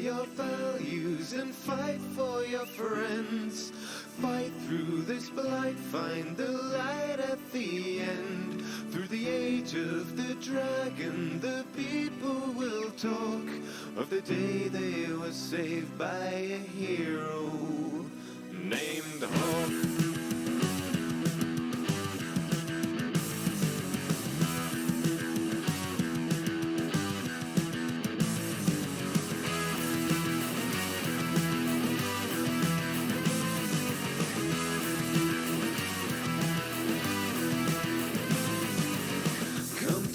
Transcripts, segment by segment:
your values and fight for your friends. Fight through this blight, find the light at the end. Through the age of the dragon, the people will talk of the day they were saved by a hero named Hawk.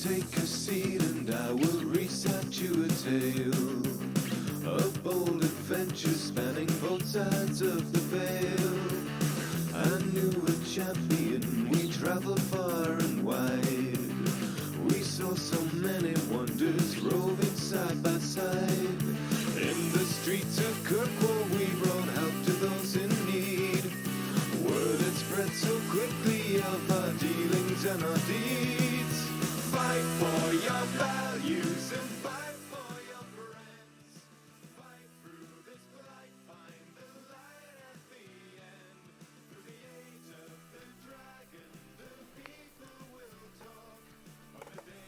Take a seat and I will recite you a tale of bold adventures spanning both sides of the veil. I knew a champion, we traveled far and wide. We saw so many wonders roving side by side. In the streets of Kirkwall we brought help to those in need. Word had spread so quickly of our dealings and our deeds. Fight for your values and fight for your friends. Fight through this blight, find the light at the end. Through the age of the dragon, the people will talk of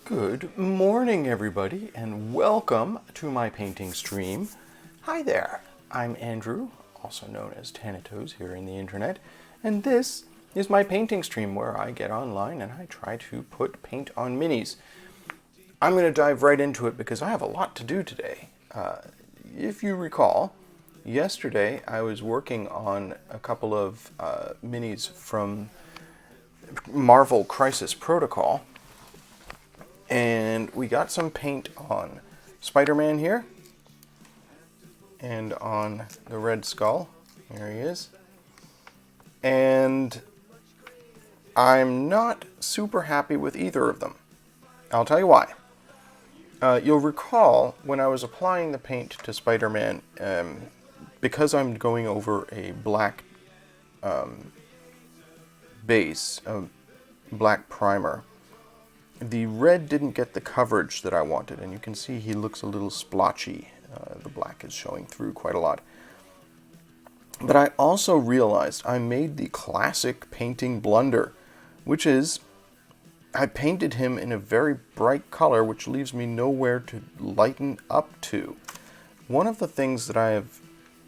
the day they... Good morning, everybody, and welcome to my painting stream. Hi there, I'm Andrew, also known as Thanatos here in the internet, and this is my painting stream where I get online and I try to put paint on minis. I'm going to dive right into it because I have a lot to do today. If you recall, yesterday I was working on a couple of minis from Marvel Crisis Protocol, and we got some paint on Spider-Man here and on the Red Skull. There he is. And I'm not super happy with either of them. I'll tell you why. You'll recall when I was applying the paint to Spider-Man, because I'm going over a black base, a black primer, the red didn't get the coverage that I wanted, and you can see he looks a little splotchy. The black is showing through quite a lot. But I also realized I made the classic painting blunder, which is I painted him in a very bright color, which leaves me nowhere to lighten up to. One of the things that I have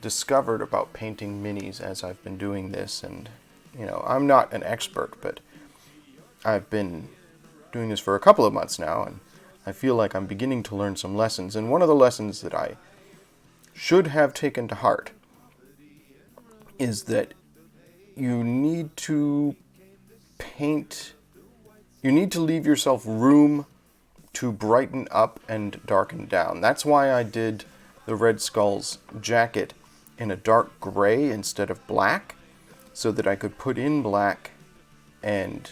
discovered about painting minis as I've been doing this, and you know, I'm not an expert, but I've been doing this for a couple of months now, and I feel like I'm beginning to learn some lessons. And one of the lessons that I should have taken to heart is that you need to paint, you need to leave yourself room to brighten up and darken down. That's why I did the Red Skull's jacket in a dark gray instead of black, so that I could put in black and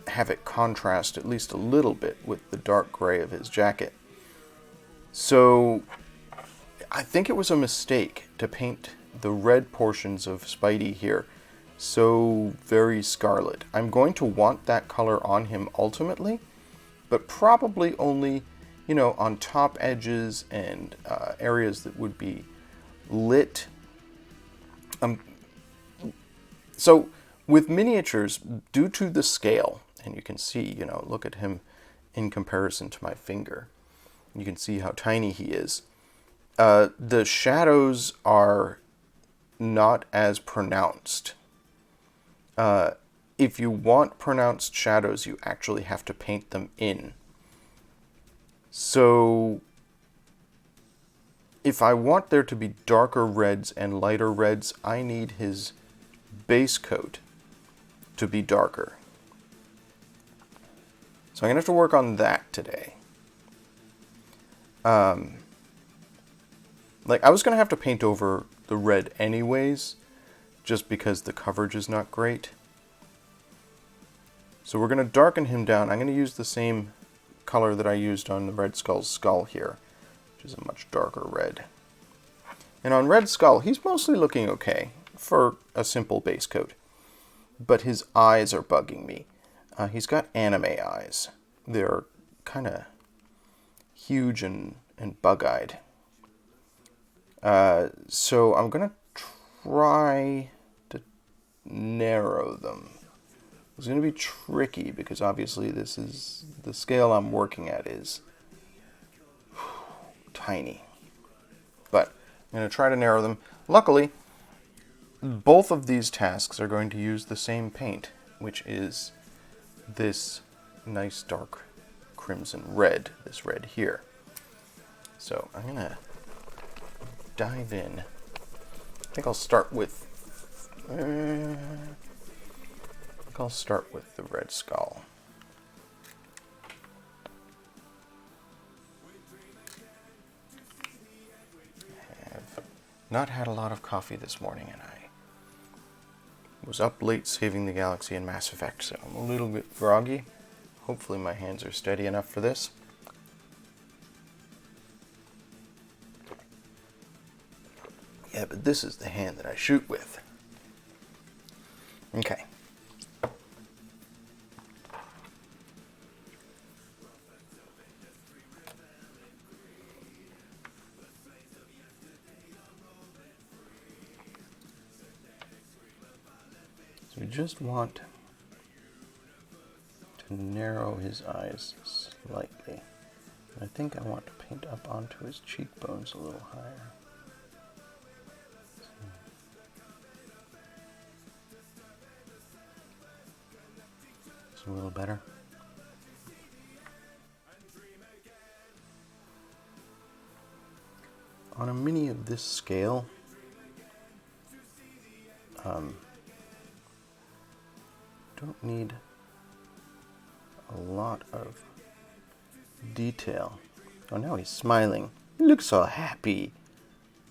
have it contrast at least a little bit with the dark gray of his jacket. So I think it was a mistake to paint the red portions of Spidey here so very scarlet. I'm going to want that color on him ultimately, but probably only, you know, on top edges and areas that would be lit. So with miniatures, due to the scale, and you can see, you know, look at him in comparison to my finger. You can see how tiny he is. The shadows are not as pronounced. If you want pronounced shadows, you actually have to paint them in. So if I want there to be darker reds and lighter reds, I need his base coat to be darker. So I'm going to have to work on that today. Like, I was going to have to paint over the red anyways, just because the coverage is not great. So we're going to darken him down. I'm going to use the same color that I used on the Red Skull's skull here, which is a much darker red. And on Red Skull, he's mostly looking okay for a simple base coat. But his eyes are bugging me. He's got anime eyes. They're kind of huge and bug-eyed. So I'm going to try to narrow them. It's going to be tricky because obviously this is the scale I'm working at is tiny. But I'm going to try to narrow them. Luckily, both of these tasks are going to use the same paint, which is this nice dark crimson red, this red here. So I'm going to dive in. I think I'll start with the red skull. I have not had a lot of coffee this morning, and I was up late saving the galaxy in Mass Effect, so I'm a little bit groggy. Hopefully my hands are steady enough for this. Yeah, but this is the hand that I shoot with. Okay. So we just want to narrow his eyes slightly. I think I want to paint up onto his cheekbones a little higher. A little better. On a mini of this scale, don't need a lot of detail. Oh, now he's smiling. He looks all happy.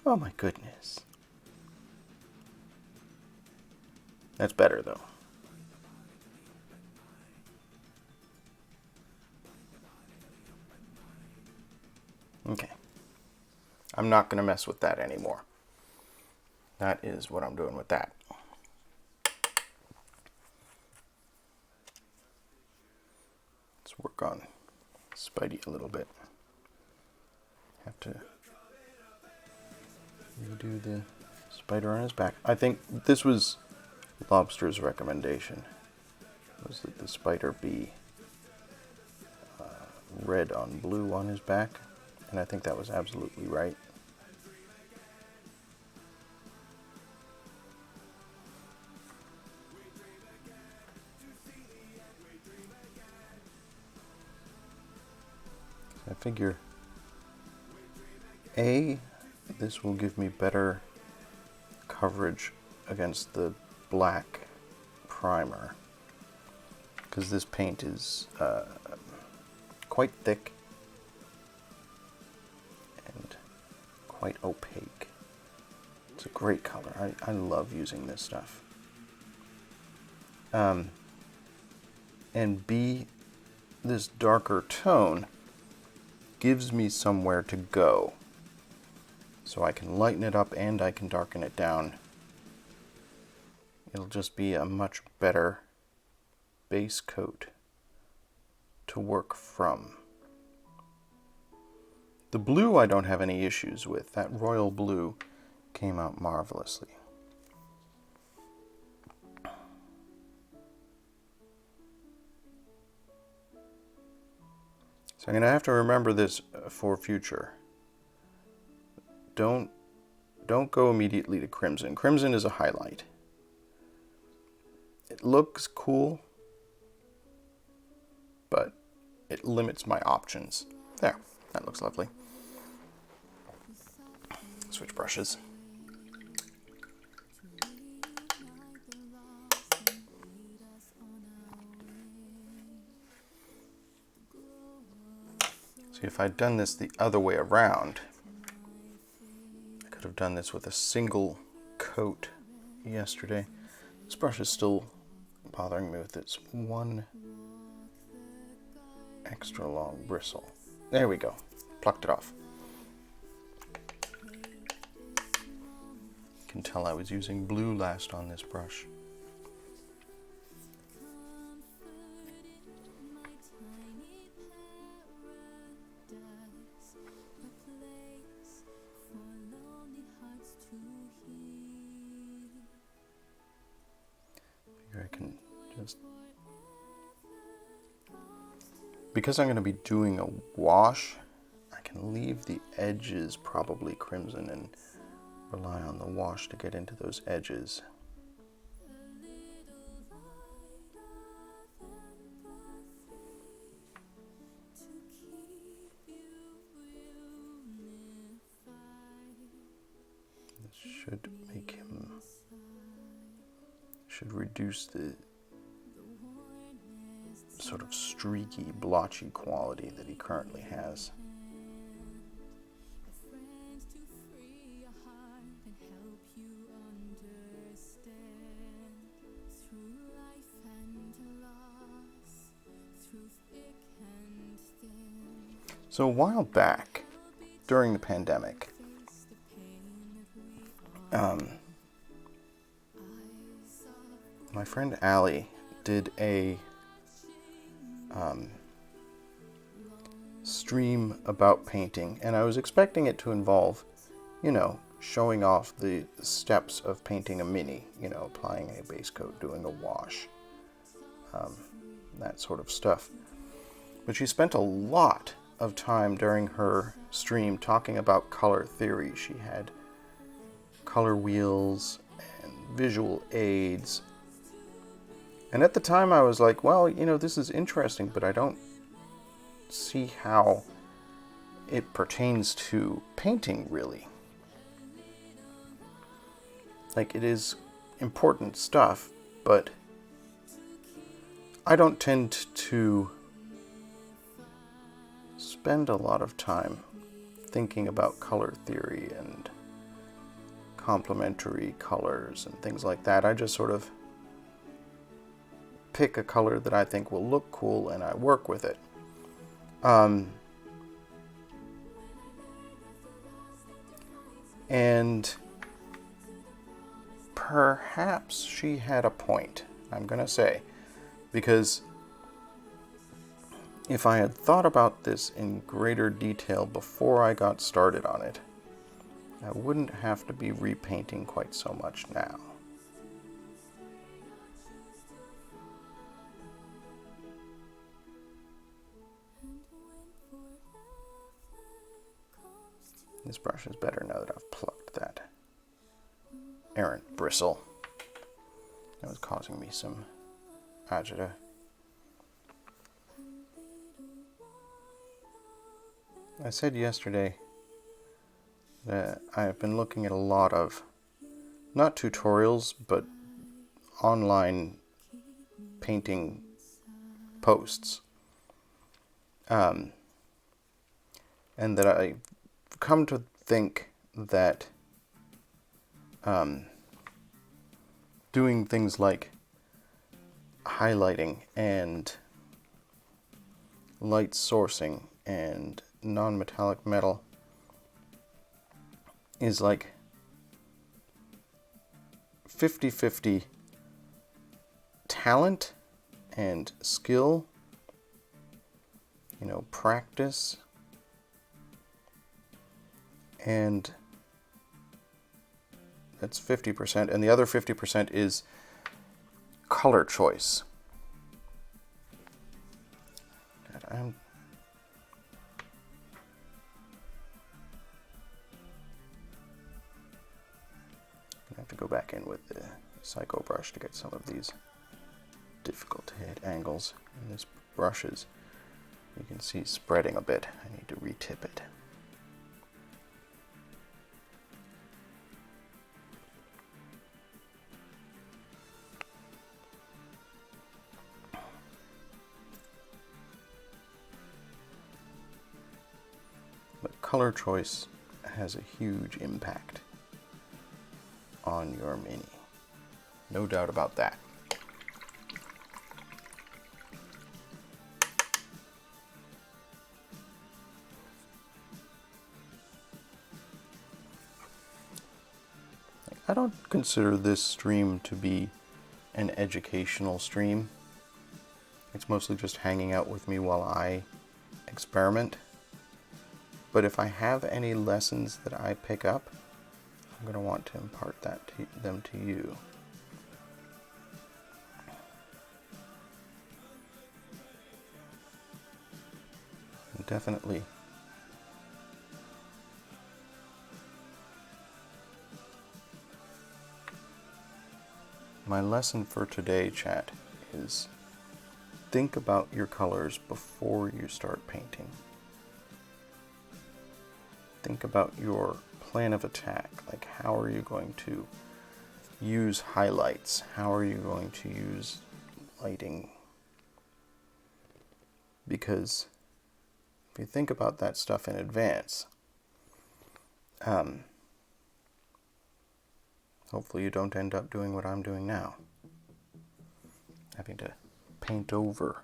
Oh my goodness. That's better though. Okay. I'm not going to mess with that anymore. That is what I'm doing with that. Let's work on Spidey a little bit. Have to redo the spider on his back. I think this was Lobster's recommendation, was that the spider be red on blue on his back. And I think that was absolutely right. I figure this will give me better coverage against the black primer, because this paint is quite thick and quite opaque. It's a great color. I love using this stuff. And B, this darker tone gives me somewhere to go. So I can lighten it up and I can darken it down. It'll just be a much better base coat to work from. The blue I don't have any issues with. That royal blue came out marvelously. So I'm going to have to remember this for future. Don't go immediately to crimson. Crimson is a highlight. It looks cool, but it limits my options. There, that looks lovely. Switch brushes. See, if I'd done this the other way around, I could have done this with a single coat yesterday. This brush is still bothering me with its one extra long bristle. There we go. Plucked it off. You can tell I was using blue last on this brush. because I'm going to be doing a wash, I can leave the edges probably crimson and rely on the wash to get into those edges. This should make him, should reduce the sort of streaky, blotchy quality that he currently has. So a while back, during the pandemic, my friend Allie did a stream about painting, and I was expecting it to involve, you know, showing off the steps of painting a mini, you know, applying a base coat, doing a wash, that sort of stuff. But she spent a lot of time during her stream talking about color theory. She had color wheels and visual aids. And at the time I was like, well, you know, this is interesting, but I don't see how it pertains to painting, really. Like, it is important stuff, but I don't tend to spend a lot of time thinking about color theory and complementary colors and things like that. I just sort of pick a color that I think will look cool and I work with it. And perhaps she had a point, I'm gonna say, because if I had thought about this in greater detail before I got started on it, I wouldn't have to be repainting quite so much now. This brush is better now that I've plucked that errant bristle that was causing me some agita. I said yesterday that I've been looking at a lot of, not tutorials, but online painting posts. And that I've come to think that doing things like highlighting and light sourcing and non-metallic metal is like 50-50 talent and skill, you know, practice, and that's 50%, and the other 50% is color choice. I'm gonna have to go back in with the Psycho brush to get some of these difficult to hit angles. And this brush is, you can see, spreading a bit. I need to retip it. But color choice has a huge impact on your mini. No doubt about that. I don't consider this stream to be an educational stream. It's mostly just hanging out with me while I experiment. But if I have any lessons that I pick up, I'm going to want to impart them to you. definitely. My lesson for today, chat, is think about your colors before you start painting. Think about your plan of attack. Like, how are you going to use highlights? How are you going to use lighting? Because if you think about that stuff in advance, hopefully you don't end up doing what I'm doing now, having to paint over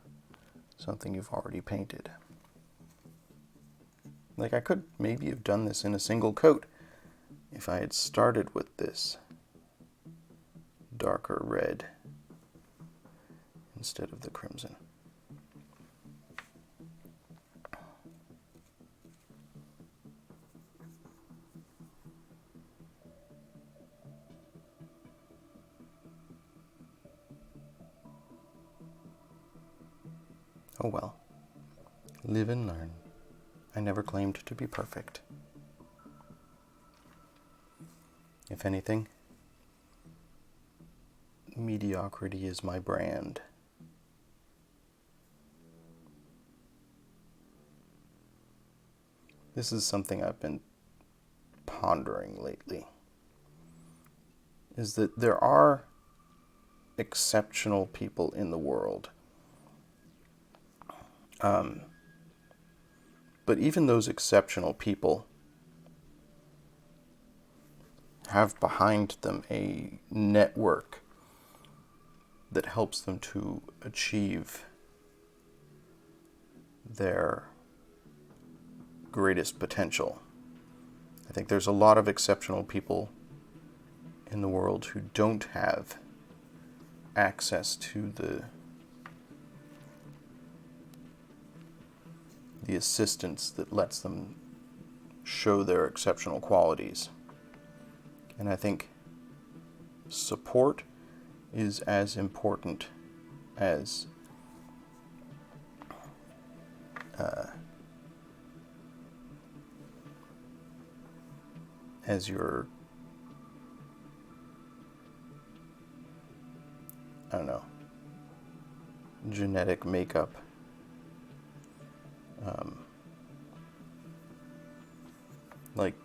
something you've already painted. Like, I could maybe have done this in a single coat if I had started with this darker red instead of the crimson. Oh well. Live and learn. I never claimed to be perfect. If anything, mediocrity is my brand. This is something I've been pondering lately, is that there are exceptional people in the world. But even those exceptional people have behind them a network that helps them to achieve their greatest potential. I think there's a lot of exceptional people in the world who don't have access to the assistance that lets them show their exceptional qualities. And I think support is as important as your, I don't know, genetic makeup. Like,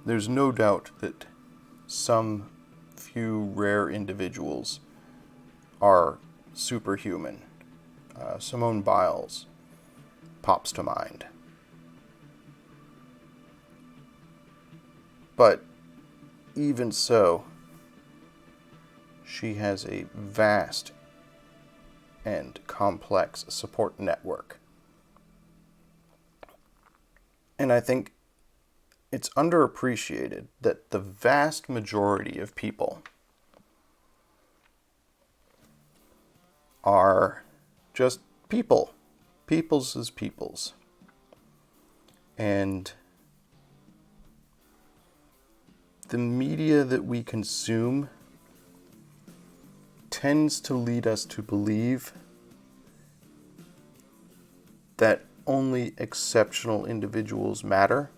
there's no doubt that some few rare individuals are superhuman. Simone Biles pops to mind. But even so, she has a vast and complex support network. And I think it's underappreciated that the vast majority of people are just people. Peoples is peoples. And the media that we consume tends to lead us to believe that only exceptional individuals matter.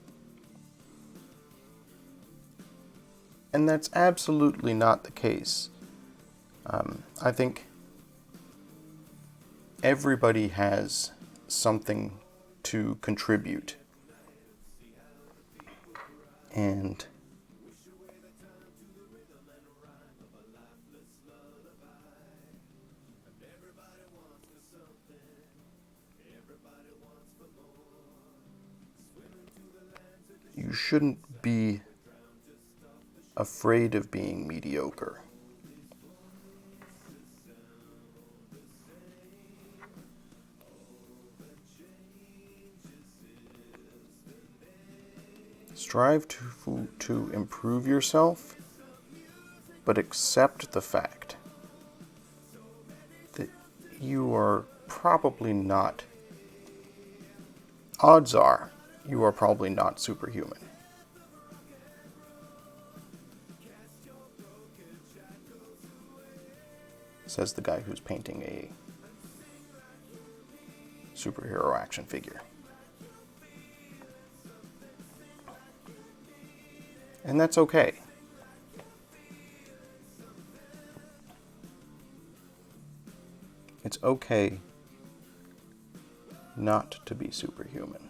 And that's absolutely not the case. I think everybody has something to contribute. And you shouldn't be afraid of being mediocre. Strive to improve yourself, but accept the fact that you are probably not, odds are, you are probably not superhuman. Says the guy who's painting a superhero action figure. And that's okay. It's okay not to be superhuman.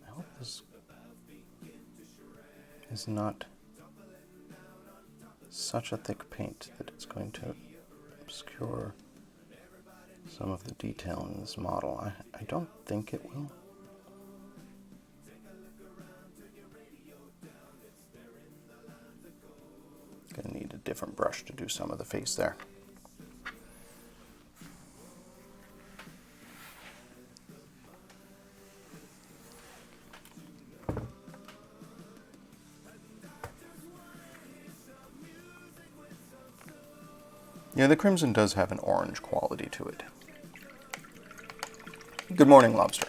I hope this is not such a thick paint that it's going to obscure some of the detail in this model. I don't think it will. Gonna need a different brush to do some of the face there. Yeah, the crimson does have an orange quality to it. Good morning, Lobster.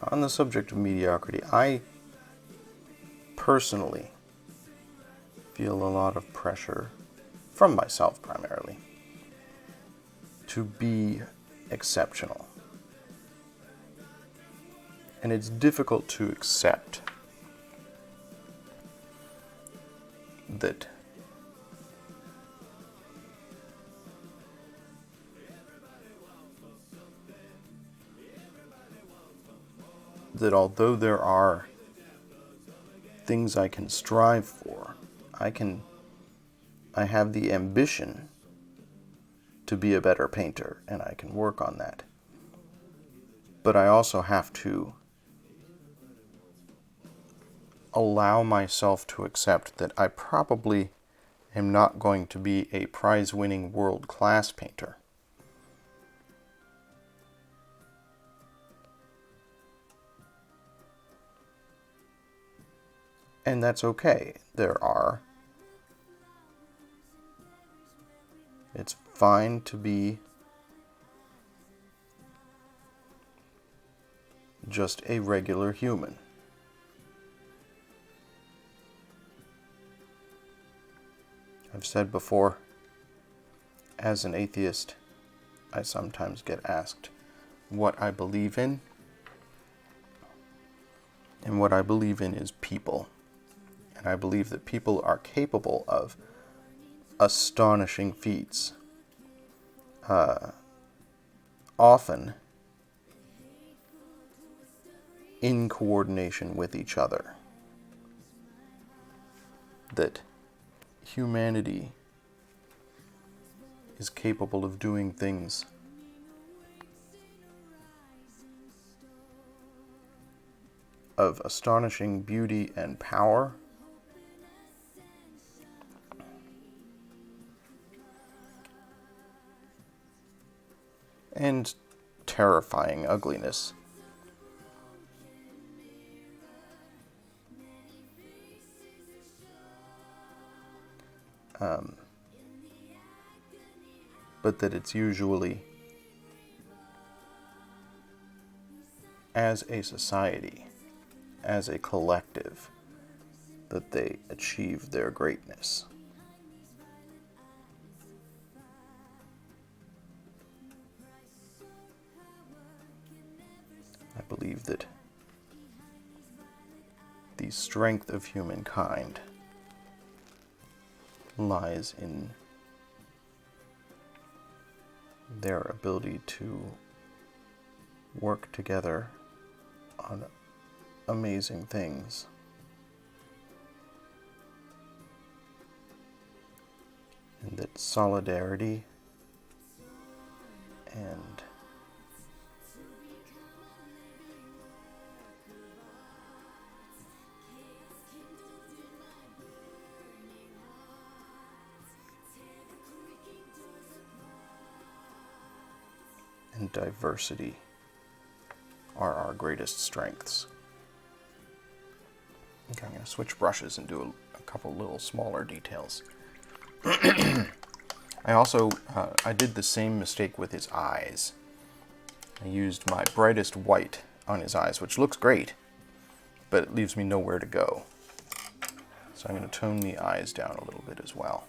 On the subject of mediocrity, I personally feel a lot of pressure, from myself primarily, to be exceptional. And it's difficult to accept that although there are things I can strive for, I have the ambition to be a better painter, and I can work on that. But I also have to allow myself to accept that I probably am not going to be a prize-winning world-class painter. And that's okay. It's fine to be just a regular human. I've said before, as an atheist, I sometimes get asked what I believe in. And what I believe in is people. And I believe that people are capable of astonishing feats. Often in coordination with each other. That humanity is capable of doing things of astonishing beauty and power, and terrifying ugliness. But that it's usually, as a society, as a collective, that they achieve their greatness. I believe that the strength of humankind lies in their ability to work together on amazing things. And that solidarity and diversity are our greatest strengths. Okay, I'm going to switch brushes and do a couple little smaller details. I also, I did the same mistake with his eyes. I used my brightest white on his eyes, which looks great, but it leaves me nowhere to go. So I'm going to tone the eyes down a little bit as well.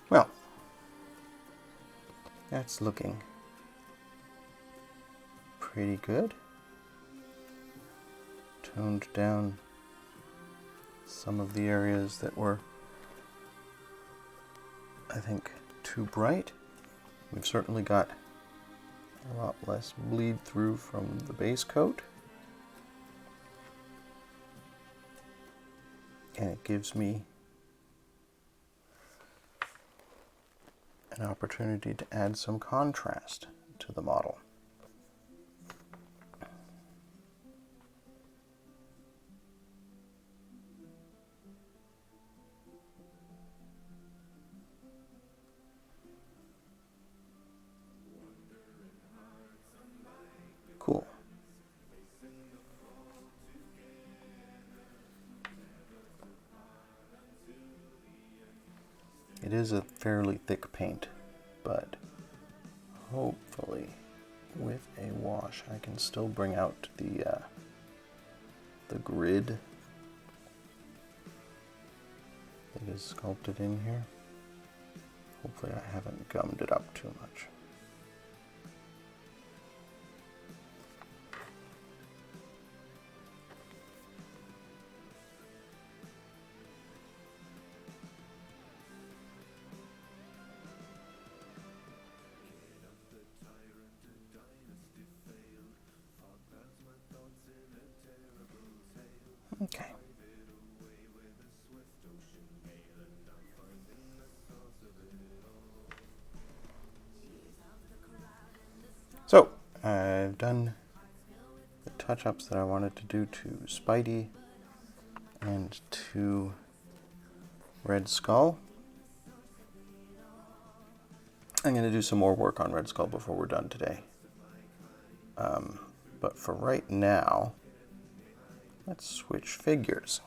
Well, that's looking pretty good. Toned down some of the areas that were, I think, too bright. We've certainly got a lot less bleed through from the base coat. And it gives me an opportunity to add some contrast to the model. Cool. It is a fairly thick paint, but hopefully with a wash I can still bring out the grid that is sculpted in here. Hopefully I haven't gummed it up too much. Okay. So, I've done the touch-ups that I wanted to do to Spidey and to Red Skull. I'm going to do some more work on Red Skull before we're done today. But for right now, let's switch figures.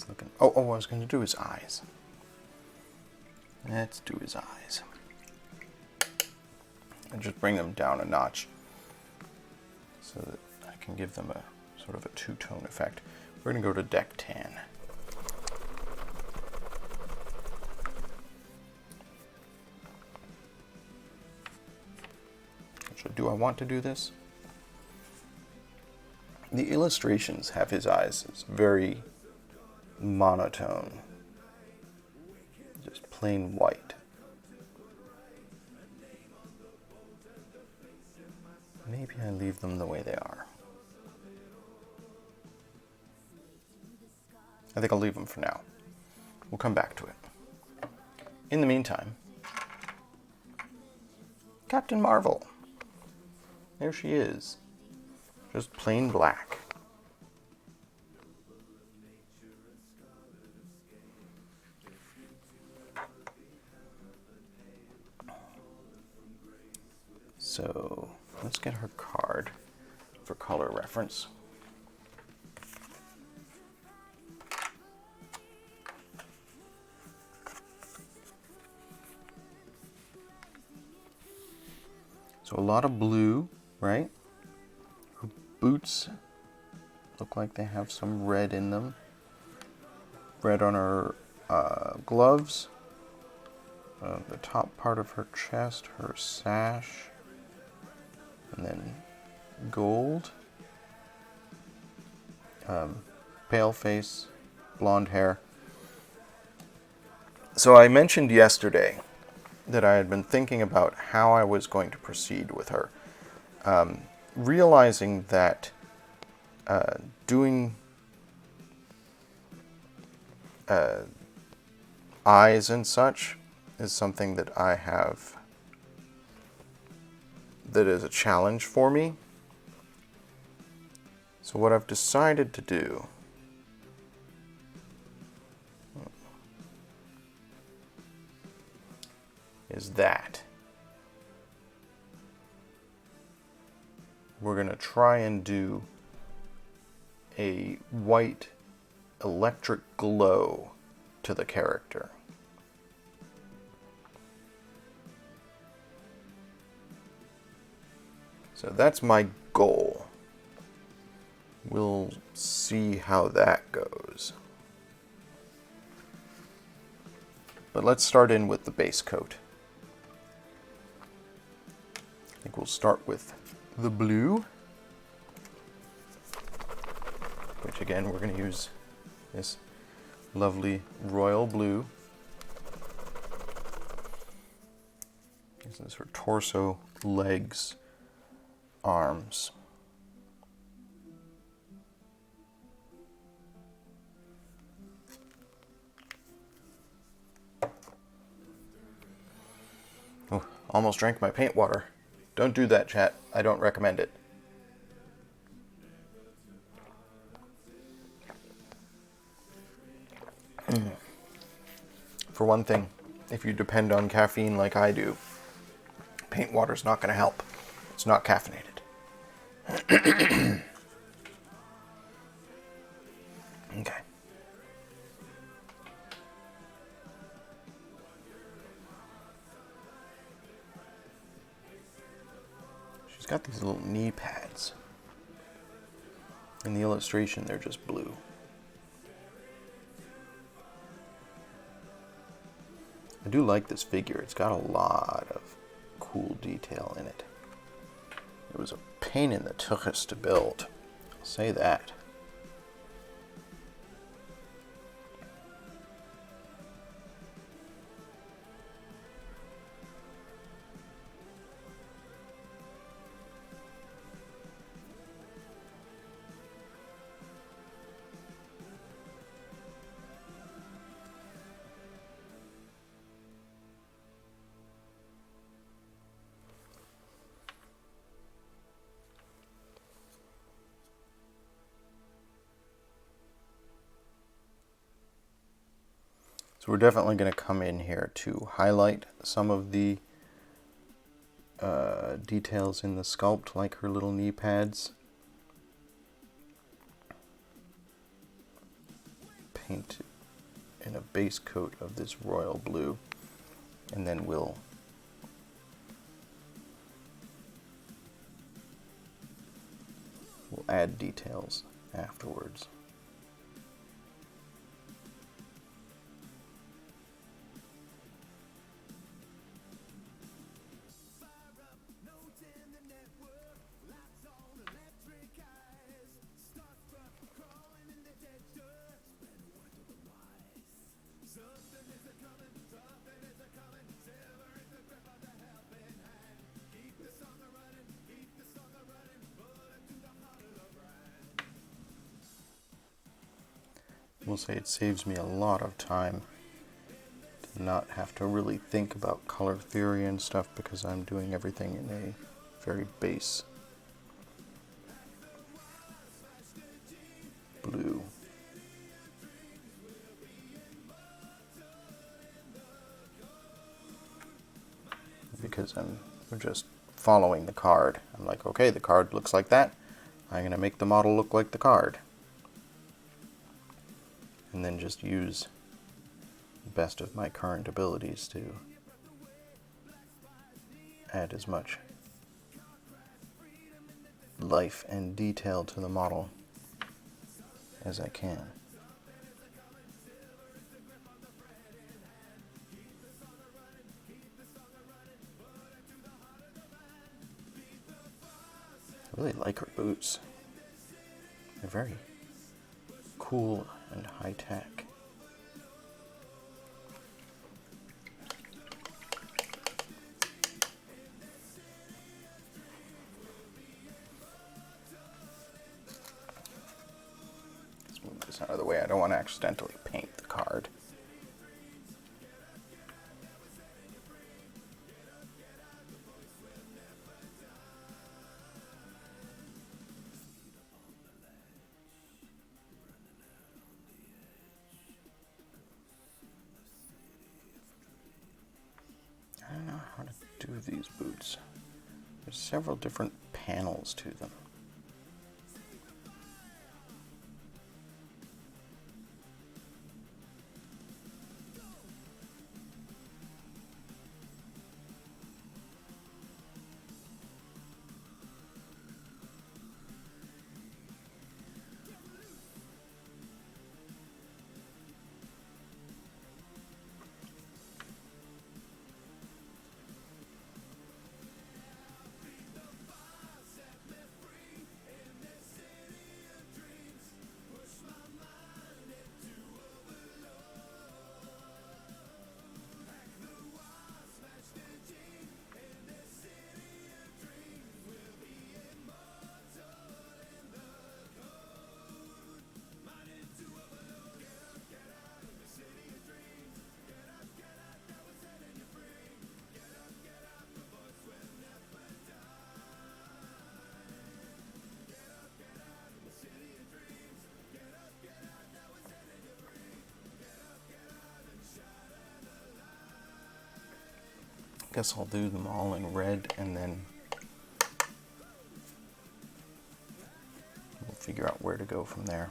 looking. Oh, I was going to do his eyes. Let's do his eyes. And just bring them down a notch so that I can give them a sort of a two-tone effect. We're going to go to deck tan. So do I want to do this? The illustrations have his eyes. It's very monotone. Just plain white. Maybe I leave them the way they are. I think I'll leave them for now. We'll come back to it. In the meantime, Captain Marvel. There she is. Just plain black. So let's get her card for color reference. So a lot of blue, right? Her boots look like they have some red in them. Red on her gloves. The top part of her chest, her sash. And then gold. Pale face, blonde hair. So I mentioned yesterday that I had been thinking about how I was going to proceed with her. Realizing that doing eyes and such is something that I have, that is a challenge for me. So what I've decided to do is that we're going to try and do a white electric glow to the character. So that's my goal. We'll see how that goes. But let's start in with the base coat. I think we'll start with the blue, which again we're going to use this lovely royal blue. This is her torso, legs, arms. Oh, almost drank my paint water. Don't do that, chat. I don't recommend it. For one thing, if you depend on caffeine like I do, paint water's not going to help. It's not caffeinated. Okay. She's got these little knee pads. In the illustration, they're just blue. I do like this figure. It's got a lot of cool detail in it. It was a pain in the tuchus to build. I'll say that. So we're definitely going to come in here to highlight some of the details in the sculpt, like her little knee pads. paint in a base coat of this royal blue, and then we'll add details afterwards. We'll say it saves me a lot of time to not have to really think about color theory and stuff, because I'm doing everything in a very base blue. Because we're just following the card. I'm like, okay, the card looks like that. I'm going to make the model look like the card. And then just use the best of my current abilities to add as much life and detail to the model as I can. I really like her boots. They're very cool and high tech. Let's move this out of the way. I don't want to accidentally paint the card. I don't know how to do these boots. There's several different panels to them. Guess I'll do them all in red, and then we'll figure out where to go from there.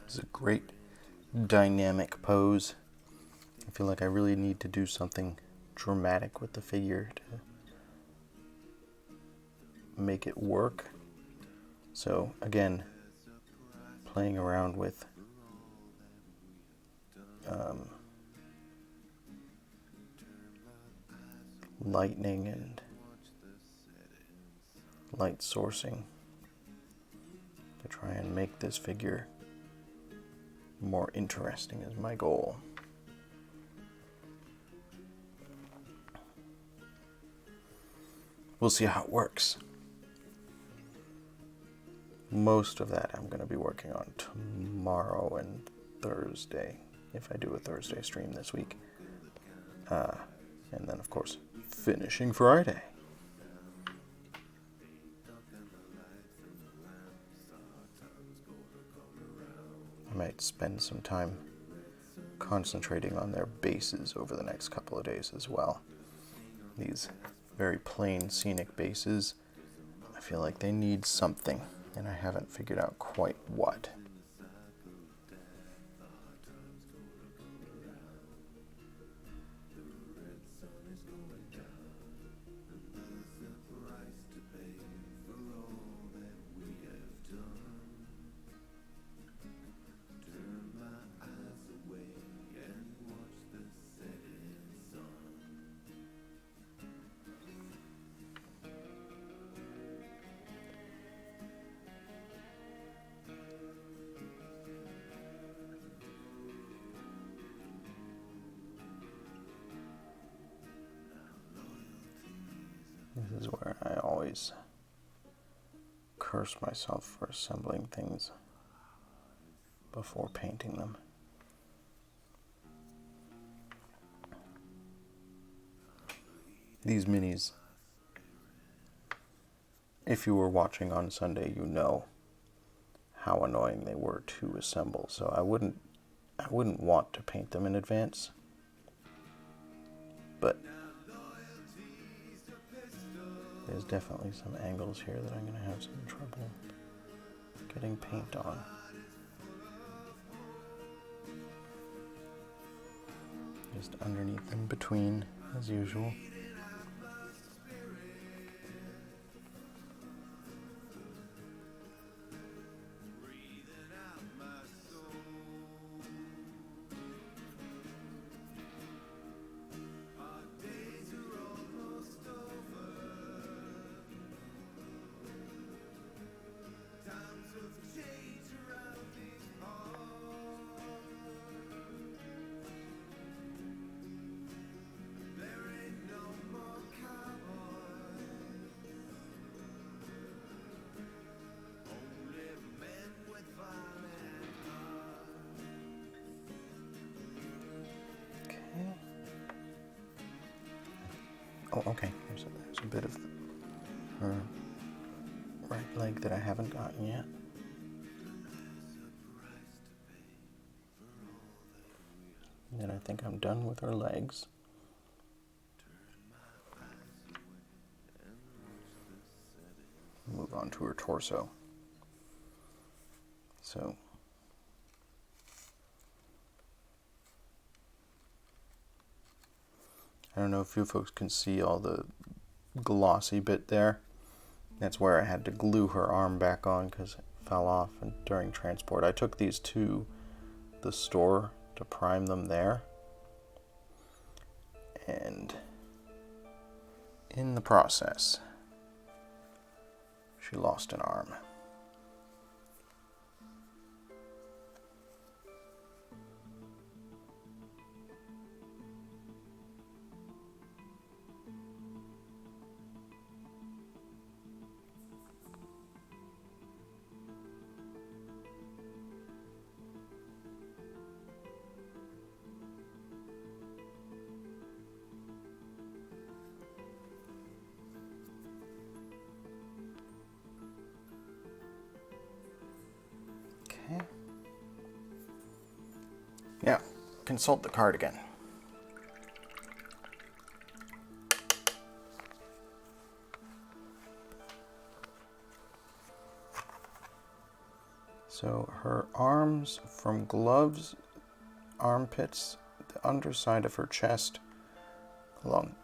It's a great dynamic pose. I feel like I really need to do something dramatic with the figure to make it work. So again, playing around with lightning and light sourcing to try and make this figure more interesting is my goal. We'll see how it works. Most of that I'm going to be working on tomorrow and Thursday, if I do a Thursday stream this week. And then, of course, finishing Friday. I might spend some time concentrating on their bases over the next couple of days as well. These very plain scenic bases, I feel like they need something, and I haven't figured out quite what. This is where I always curse myself for assembling things before painting them. These minis, if you were watching on Sunday, you know how annoying they were to assemble. So I wouldn't want to paint them in advance. But there's definitely some angles here that I'm going to have some trouble getting paint on. Just underneath and between, as usual. Oh, okay. There's a bit of her right leg that I haven't gotten yet. And then I think I'm done with her legs. Move on to her torso. So I don't know if you folks can see all the glossy bit there. That's where I had to glue her arm back on because it fell off during transport. I took these to the store to prime them there. And in the process, she lost an arm. Now, consult the cardigan. So her arms from gloves, armpits, the underside of her chest, along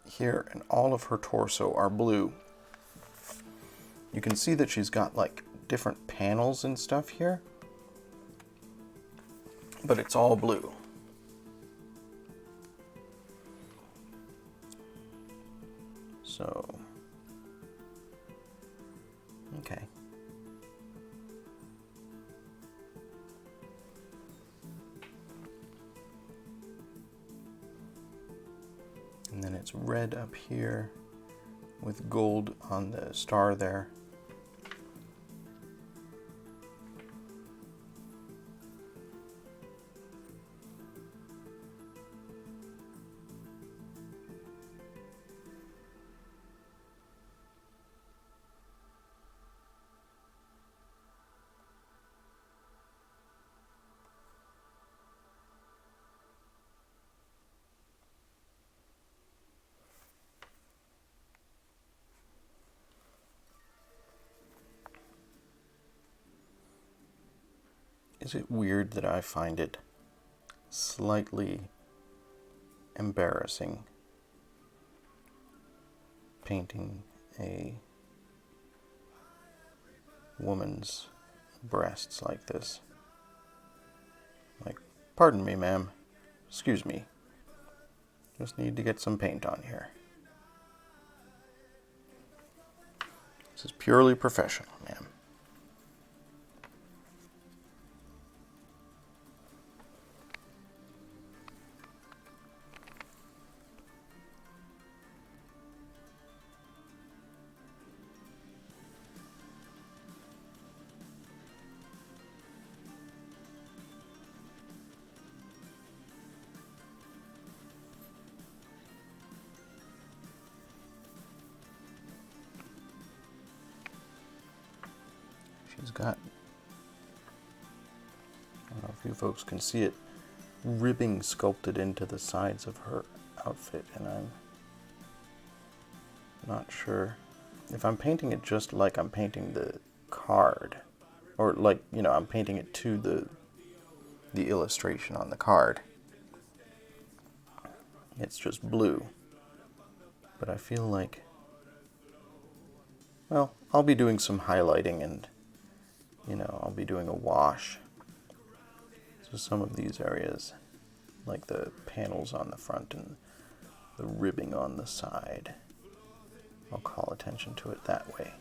here, and all of her torso are blue. You can see that she's got like different panels and stuff here. but it's all blue. So, okay. And then it's red up here with gold on the star there. Is it weird that I find it slightly embarrassing painting a woman's breasts like this? Like, pardon me, ma'am. Excuse me. Just need to get some paint on here. This is purely professional, ma'am. She's got, I don't know if you folks can see it, ribbing sculpted into the sides of her outfit, and I'm not sure if I'm painting it just like I'm painting the card, or like, you know, I'm painting it to the illustration on the card. It's just blue. But I feel like, well, I'll be doing some highlighting and, you know, I'll be doing a wash. So some of these areas, like the panels on the front and the ribbing on the side, I'll call attention to it that way.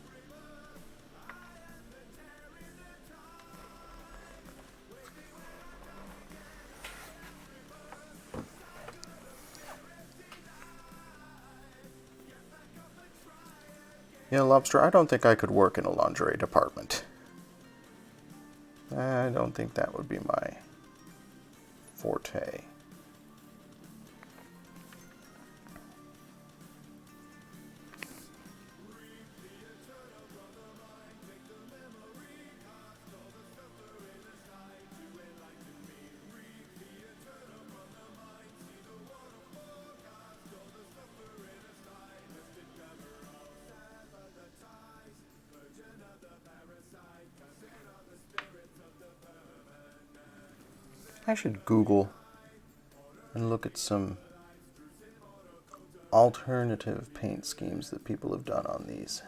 Yeah, Lobster, I don't think I could work in a lingerie department. I don't think that would be my forte. I should Google and look at some alternative paint schemes that people have done on these.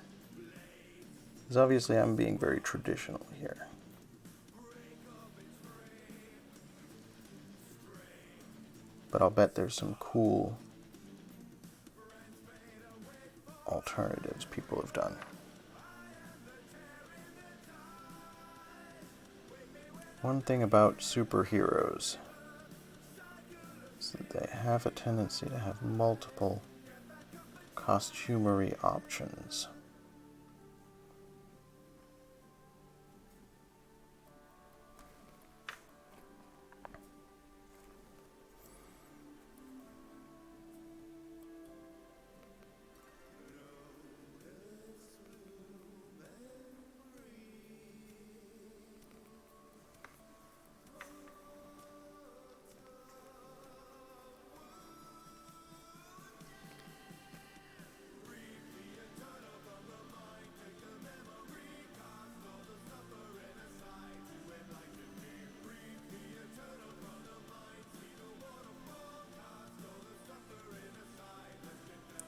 Because obviously I'm being very traditional here. But I'll bet there's some cool alternatives people have done. One thing about superheroes is that they have a tendency to have multiple costumery options.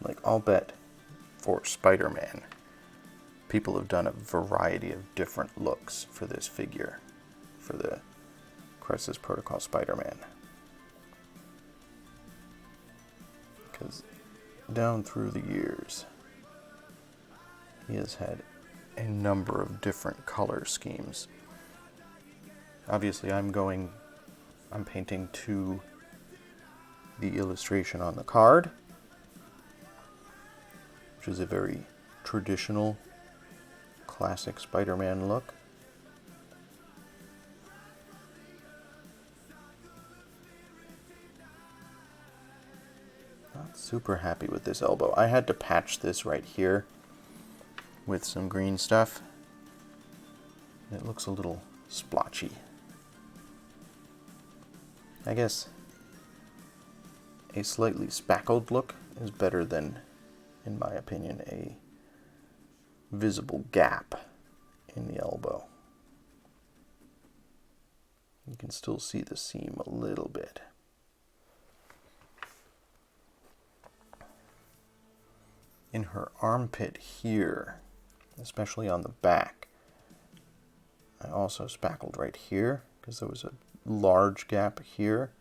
Like, I'll bet for Spider-Man, people have done a variety of different looks for this figure, for the Crisis Protocol Spider-Man. Because down through the years, he has had a number of different color schemes. Obviously, I'm painting to the illustration on the card, which is a very traditional, classic Spider-Man look. Not super happy with this elbow. I had to patch this right here with some green stuff. It looks a little splotchy. I guess a slightly spackled look is better than, in my opinion, a visible gap in the elbow. You can still see the seam a little bit. In her armpit here, especially on the back, I also spackled right here because there was a large gap here,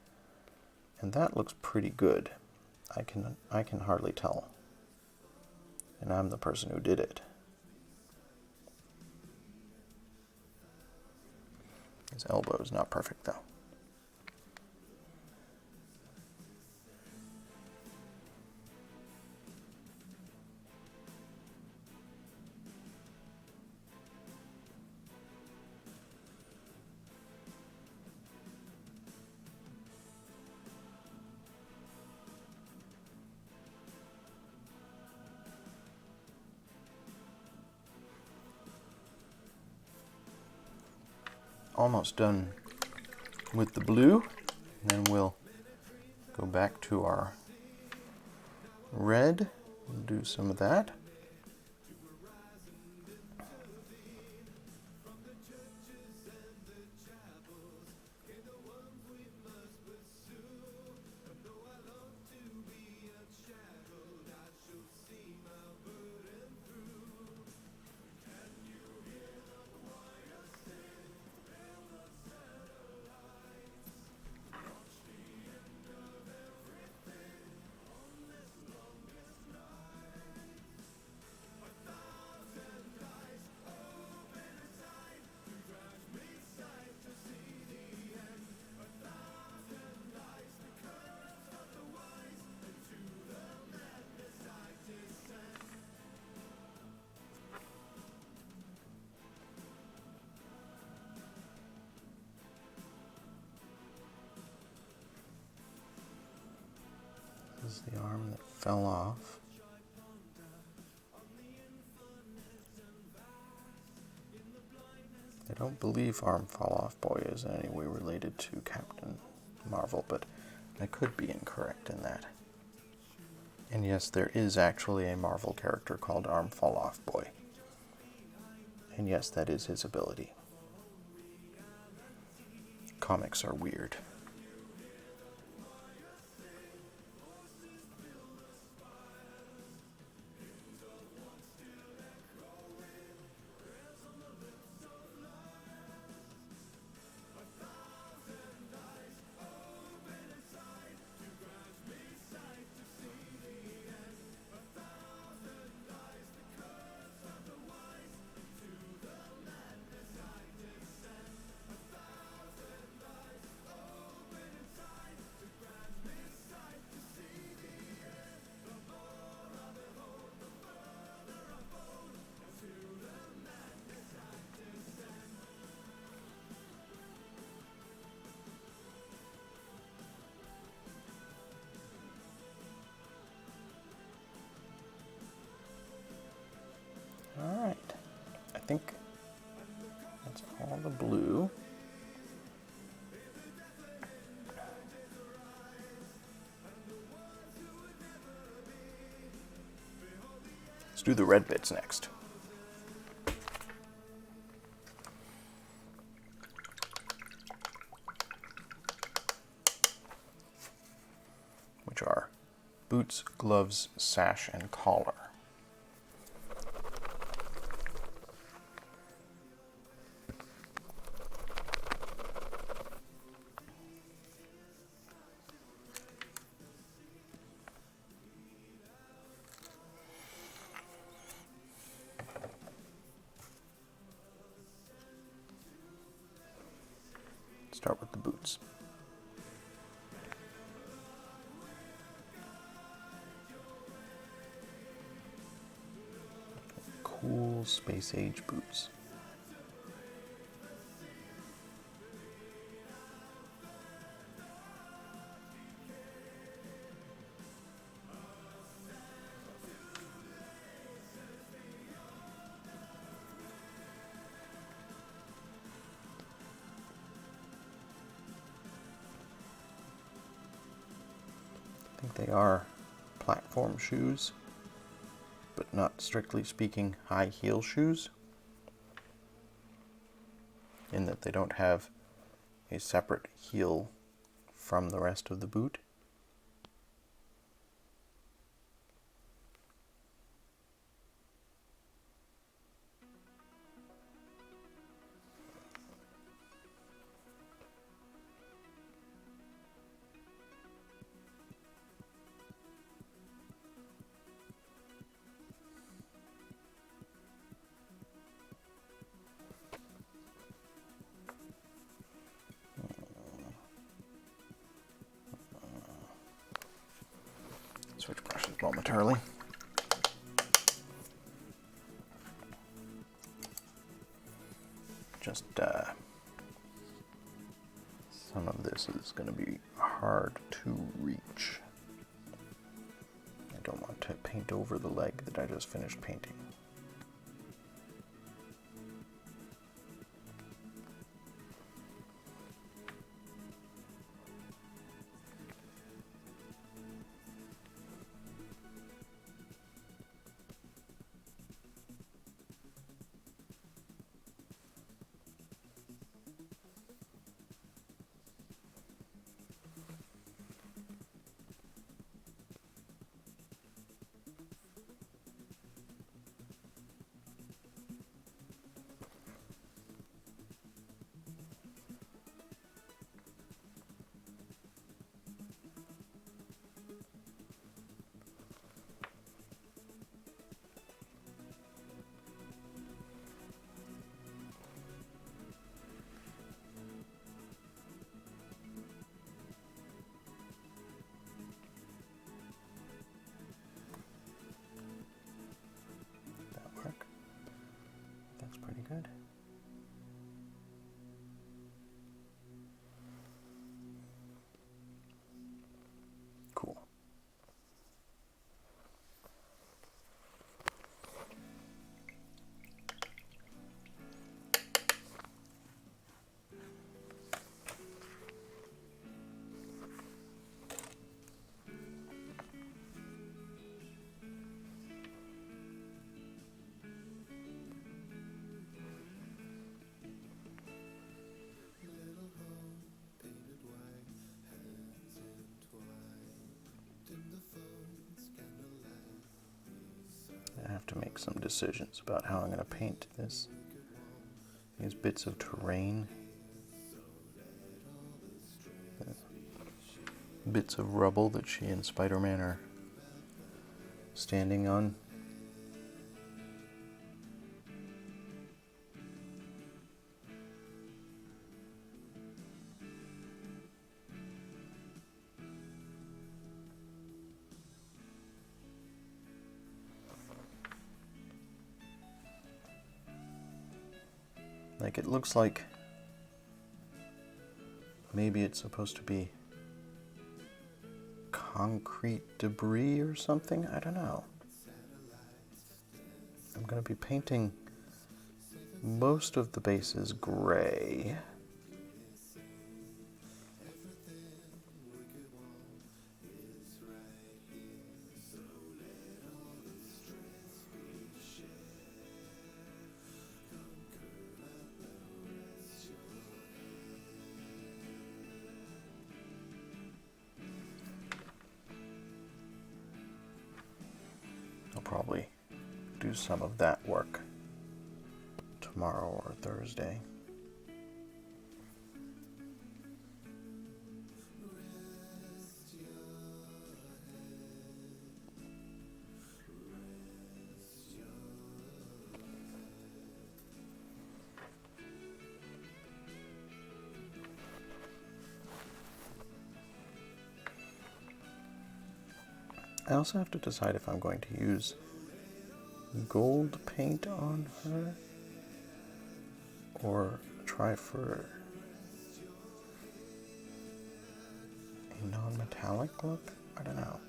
and that looks pretty good. I can hardly tell, and I'm the person who did it. His elbow is not perfect though. Almost done with the blue, and then we'll go back to our red and do some of that. This is the arm that fell off. I don't believe Arm Fall Off Boy is in any way related to Captain Marvel, but I could be incorrect in that. And yes, there is actually a Marvel character called Arm Fall Off Boy. And yes, that is his ability. Comics are weird. Alright, I think that's all the blue. Let's do the red bits next. Which are boots, gloves, sash, and collar. start with the boots. Cool space age boots. I think they are platform shoes, but not strictly speaking high heel shoes, in that they don't have a separate heel from the rest of the boot. Switch brushes momentarily. Just some of this is going to be hard to reach. I don't want to paint over the leg that I just finished painting. That's pretty good. Cool. I have to make some decisions about how I'm going to paint these bits of terrain, the bits of rubble that she and Spider-Man are standing on. Like, it looks like maybe it's supposed to be concrete debris or something. I don't know. I'm going to be painting most of the bases gray. I'll probably do some of that work tomorrow or Thursday. I also have to decide if I'm going to use gold paint on her or try for a non-metallic look. I don't know.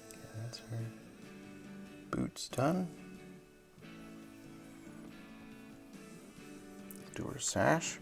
Okay, that's her boots done. Do her sash.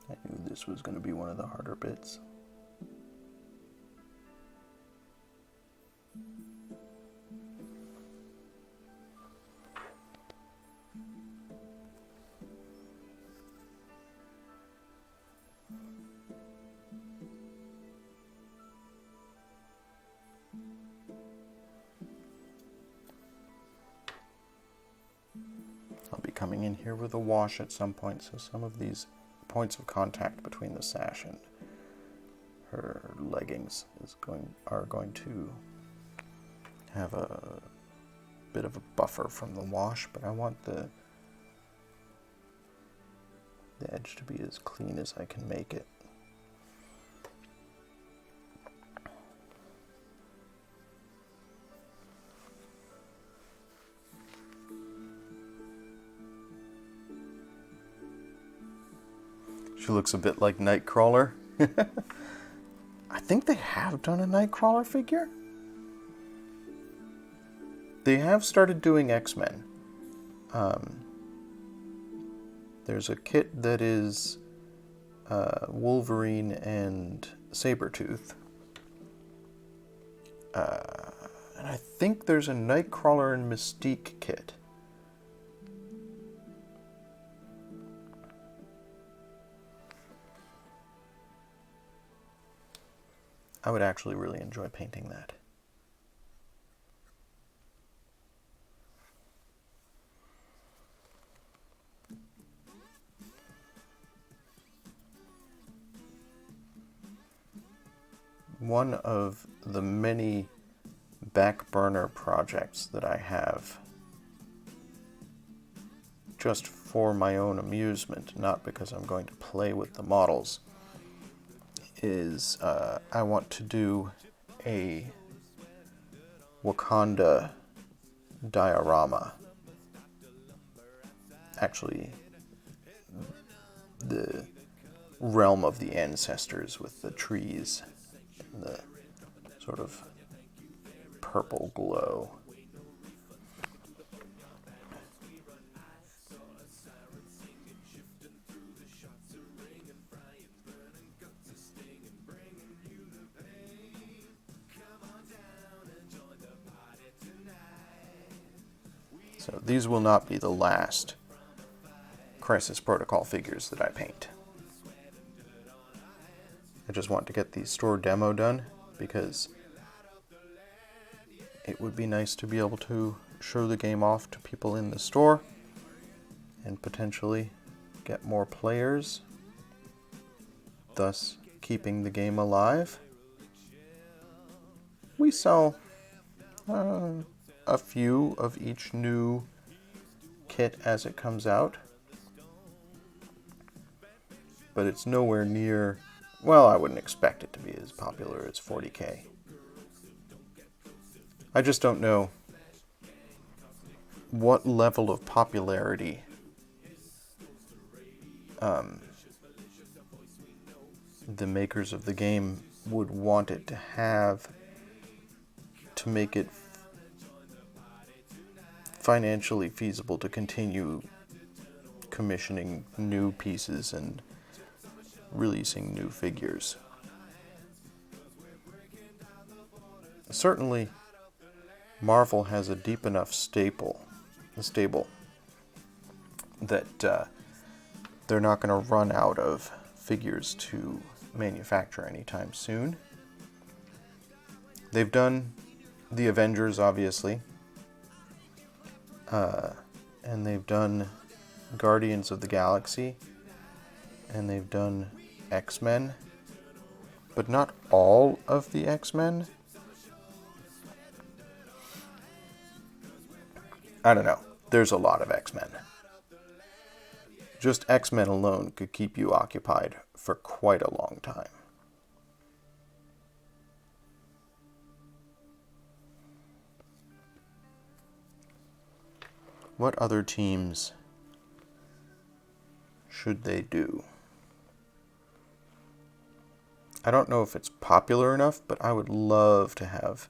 I knew this was going to be one of the harder bits. I'll be coming in here with a wash at some point, so some of these points of contact between the sash and her leggings are going to have a bit of a buffer from the wash, but I want the edge to be as clean as I can make it. She looks a bit like Nightcrawler. I think they have done a Nightcrawler figure. They have started doing X-Men. There's a kit that is Wolverine and Sabretooth. And I think there's a Nightcrawler and Mystique kit. I would actually really enjoy painting that. One of the many back burner projects that I have just for my own amusement, not because I'm going to play with the models, is I want to do a Wakanda diorama. Actually, the realm of the ancestors with the trees and the sort of purple glow. So these will not be the last Crisis Protocol figures that I paint. I just want to get the store demo done because it would be nice to be able to show the game off to people in the store and potentially get more players, thus keeping the game alive. We sell a few of each new kit as it comes out, but it's nowhere near, well, I wouldn't expect it to be as popular as 40K. I just don't know what level of popularity the makers of the game would want it to have to make it financially feasible to continue commissioning new pieces and releasing new figures. Certainly, Marvel has a deep enough stable that they're not going to run out of figures to manufacture anytime soon. They've done the Avengers, obviously, and they've done Guardians of the Galaxy, and they've done X-Men, but not all of the X-Men. I don't know. There's a lot of X-Men. Just X-Men alone could keep you occupied for quite a long time. What other teams should they do? I don't know if it's popular enough, but I would love to have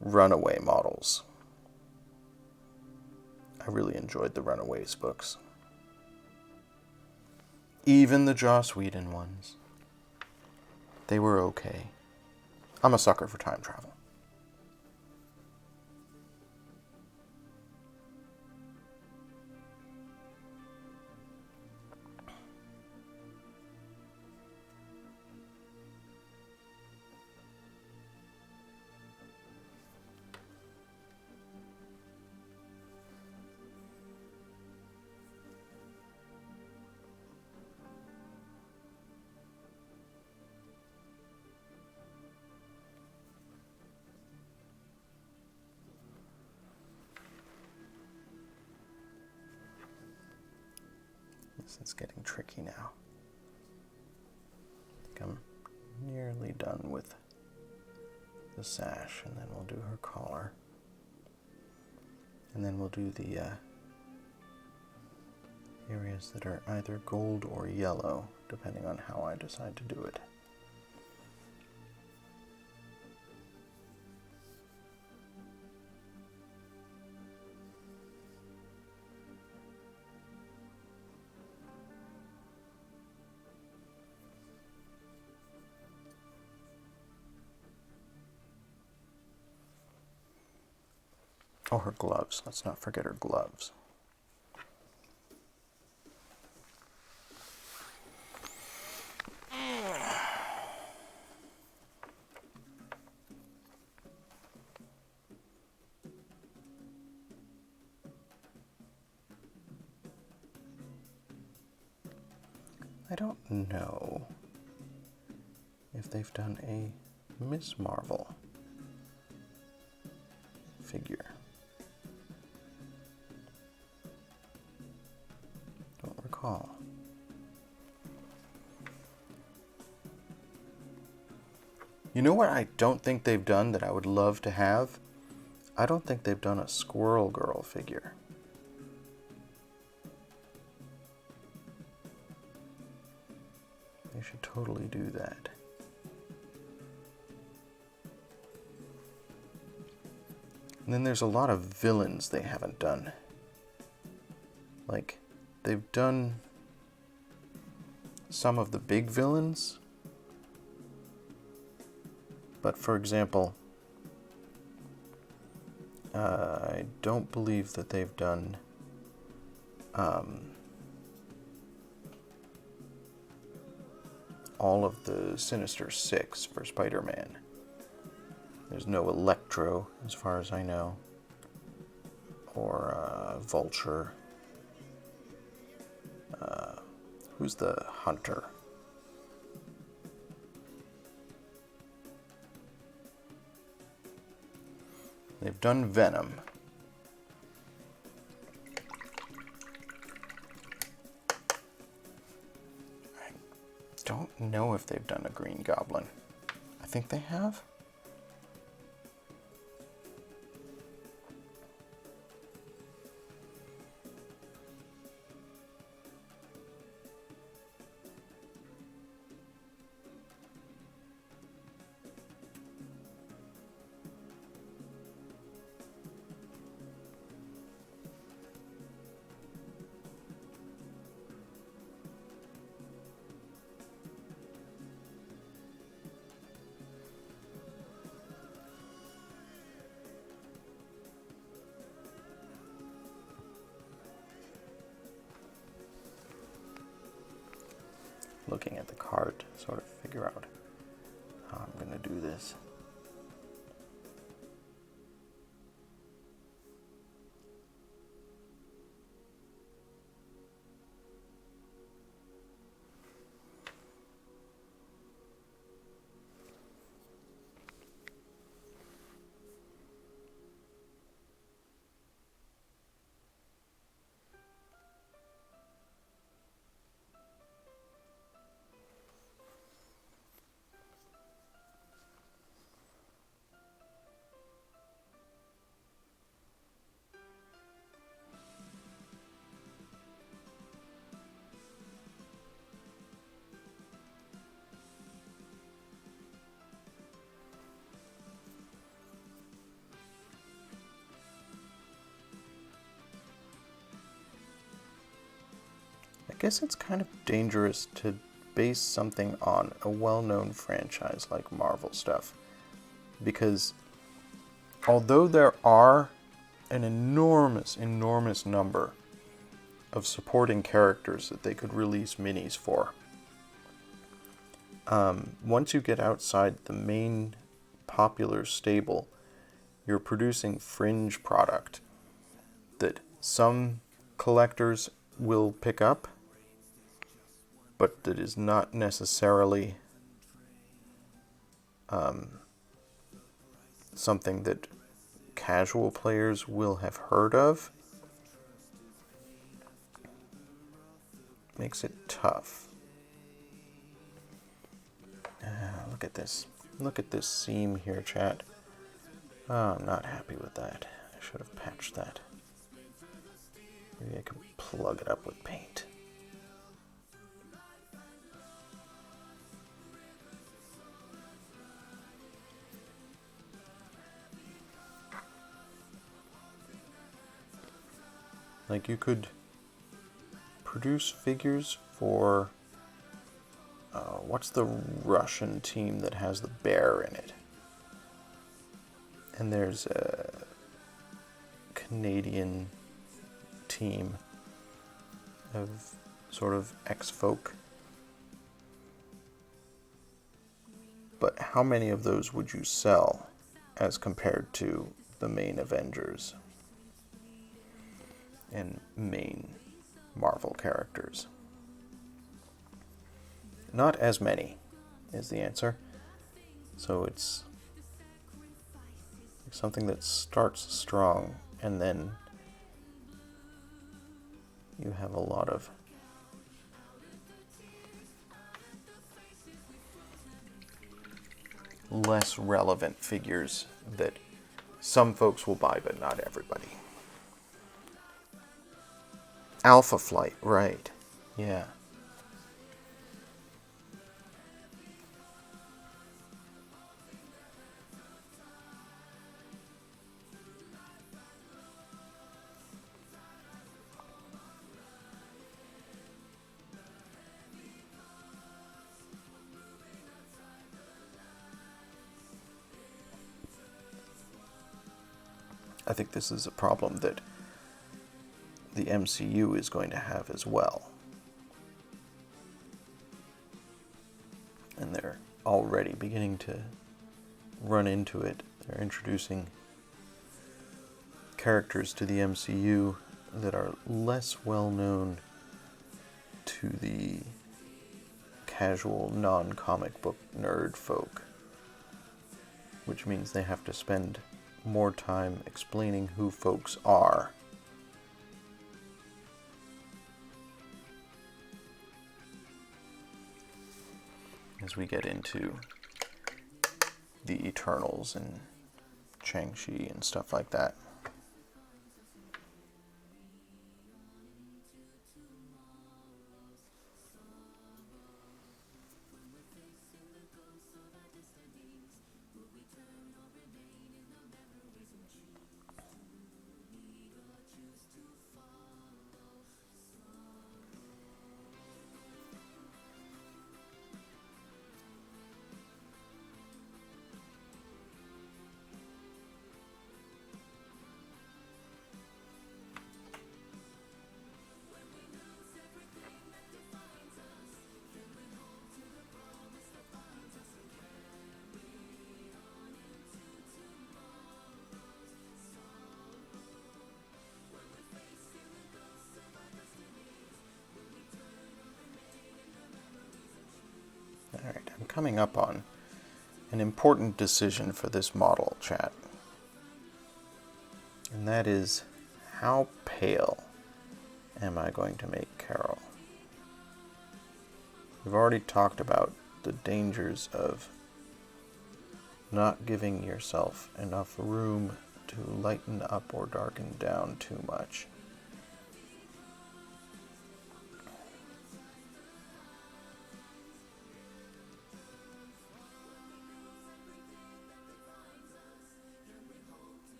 Runaway models. I really enjoyed the Runaways books. Even the Joss Whedon ones. They were okay. I'm a sucker for time travel. It's getting tricky now. I think I'm nearly done with the sash, and then we'll do her collar. And then we'll do the areas that are either gold or yellow, depending on how I decide to do it. Oh, her gloves. Let's not forget her gloves. I don't know if they've done a Miss Marvel figure. Don't recall. You know what I don't think they've done that I would love to have? I don't think they've done a Squirrel Girl figure. They should totally do that. And then there's a lot of villains they haven't done. Like, they've done some of the big villains, but for example, I don't believe that they've done all of the Sinister Six for Spider-Man. There's no Electro, as far as I know, or Vulture. Who's the Hunter? They've done Venom. I don't know if they've done a Green Goblin. I think they have. looking at the card to sort of figure out how I'm going to do this. I guess it's kind of dangerous to base something on a well-known franchise like Marvel stuff, because although there are an enormous number of supporting characters that they could release minis for, once you get outside the main popular stable, you're producing fringe product that some collectors will pick up, but that is not necessarily something that casual players will have heard of. Makes it tough. Look at this. Look at this seam here, chat. Oh, I'm not happy with that. I should have patched that. Maybe I could plug it up with paint. Like, you could produce figures for, what's the Russian team that has the bear in it? And there's a Canadian team of sort of ex-folk. But how many of those would you sell as compared to the main Avengers and main Marvel characters? Not as many is the answer. So it's something that starts strong and then you have a lot of less relevant figures that some folks will buy, but not everybody. Alpha Flight, right. Yeah. I think this is a problem that the MCU is going to have as well. And they're already beginning to run into it. They're introducing characters to the MCU that are less well known to the casual non-comic book nerd folk, which means they have to spend more time explaining who folks are. As we get into the Eternals and Shang-Chi and stuff like that. coming up on an important decision for this model, chat. And that is, how pale am I going to make Carol? We've already talked about the dangers of not giving yourself enough room to lighten up or darken down too much.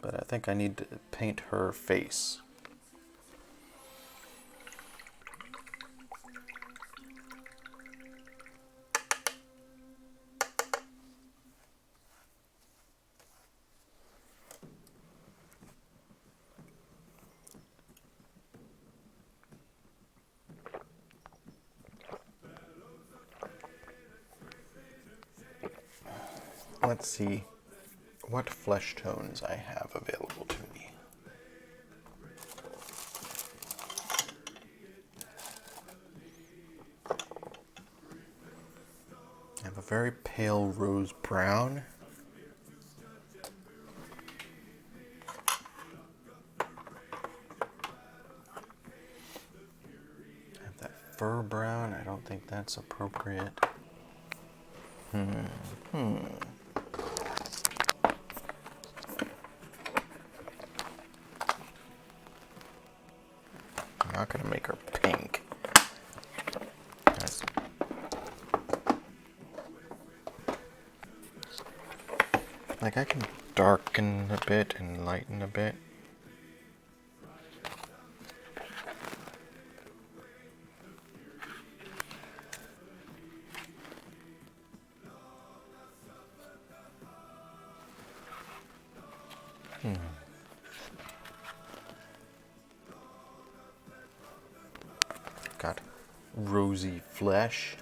But I think I need to paint her face. Let's see what flesh tones I have available to me. I have a very pale rose brown. I have that fur brown. I don't think that's appropriate. I'm not going to make her pink. Like, I can darken a bit and lighten a bit. Got rosy flesh.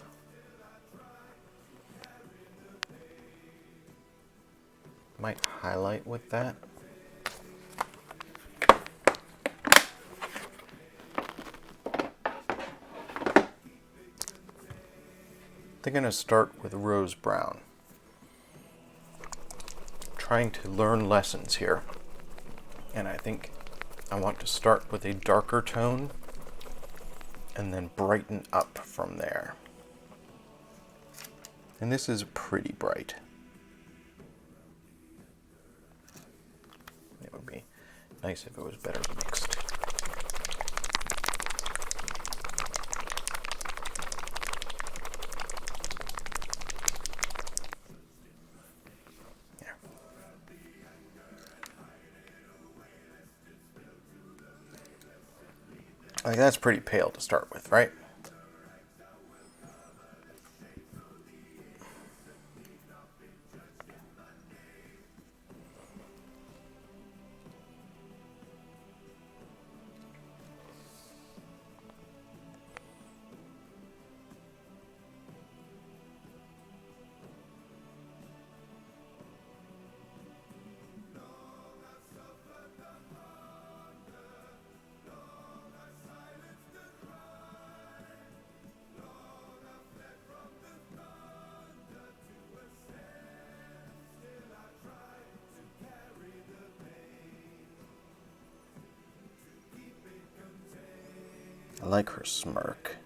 Might highlight with that. They're going to start with rose brown. Trying to learn lessons here. And I think I want to start with a darker tone and then brighten up from there. And this is pretty bright. It would be nice if it was better mixed. There. Like, that's pretty pale to start with, right? I like her smirk.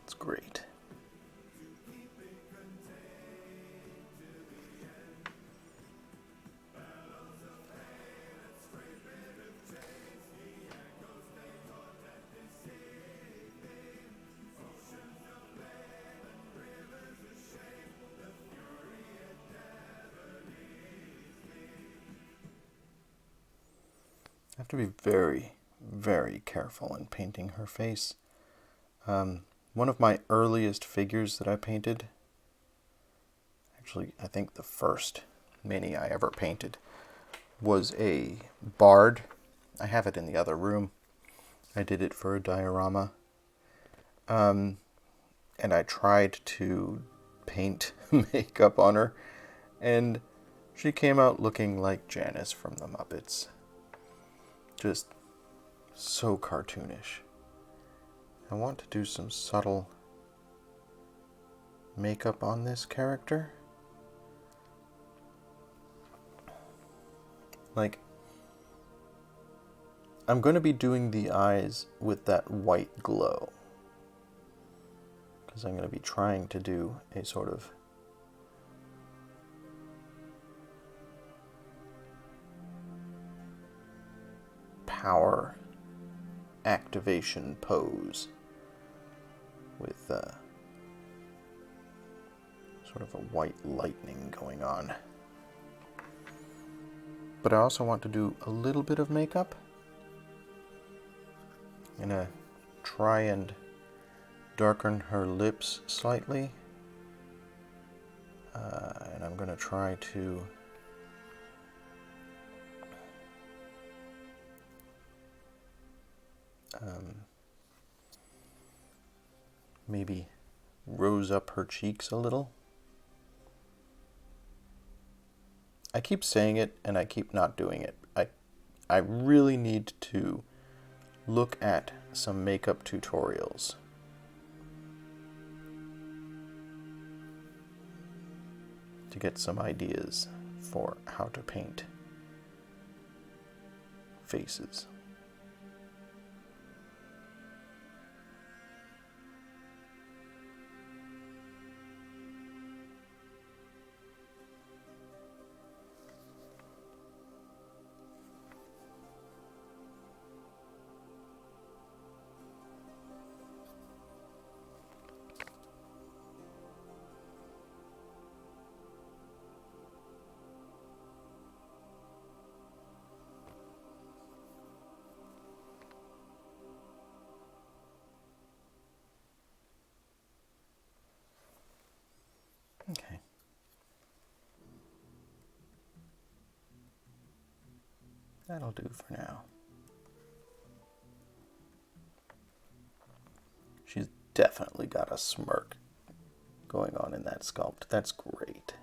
It's great. I have to be very, very careful in painting her face. One of my earliest figures that I painted, actually I think the first mini I ever painted, was a bard. I have it in the other room. I did it for a diorama. And I tried to paint makeup on her, and she came out looking like Janice from the Muppets. Just so cartoonish. I want to do some subtle makeup on this character. Like, I'm going to be doing the eyes with that white glow, because I'm going to be trying to do a sort of power activation pose with sort of a white lightning going on. But I also want to do a little bit of makeup. I'm going to try and darken her lips slightly. And I'm going to try to maybe rose up her cheeks a little. I keep saying it and I keep not doing it. I really need to look at some makeup tutorials. To get some ideas for how to paint faces. Okay. That'll do for now. She's definitely got a smirk going on in that sculpt. That's great.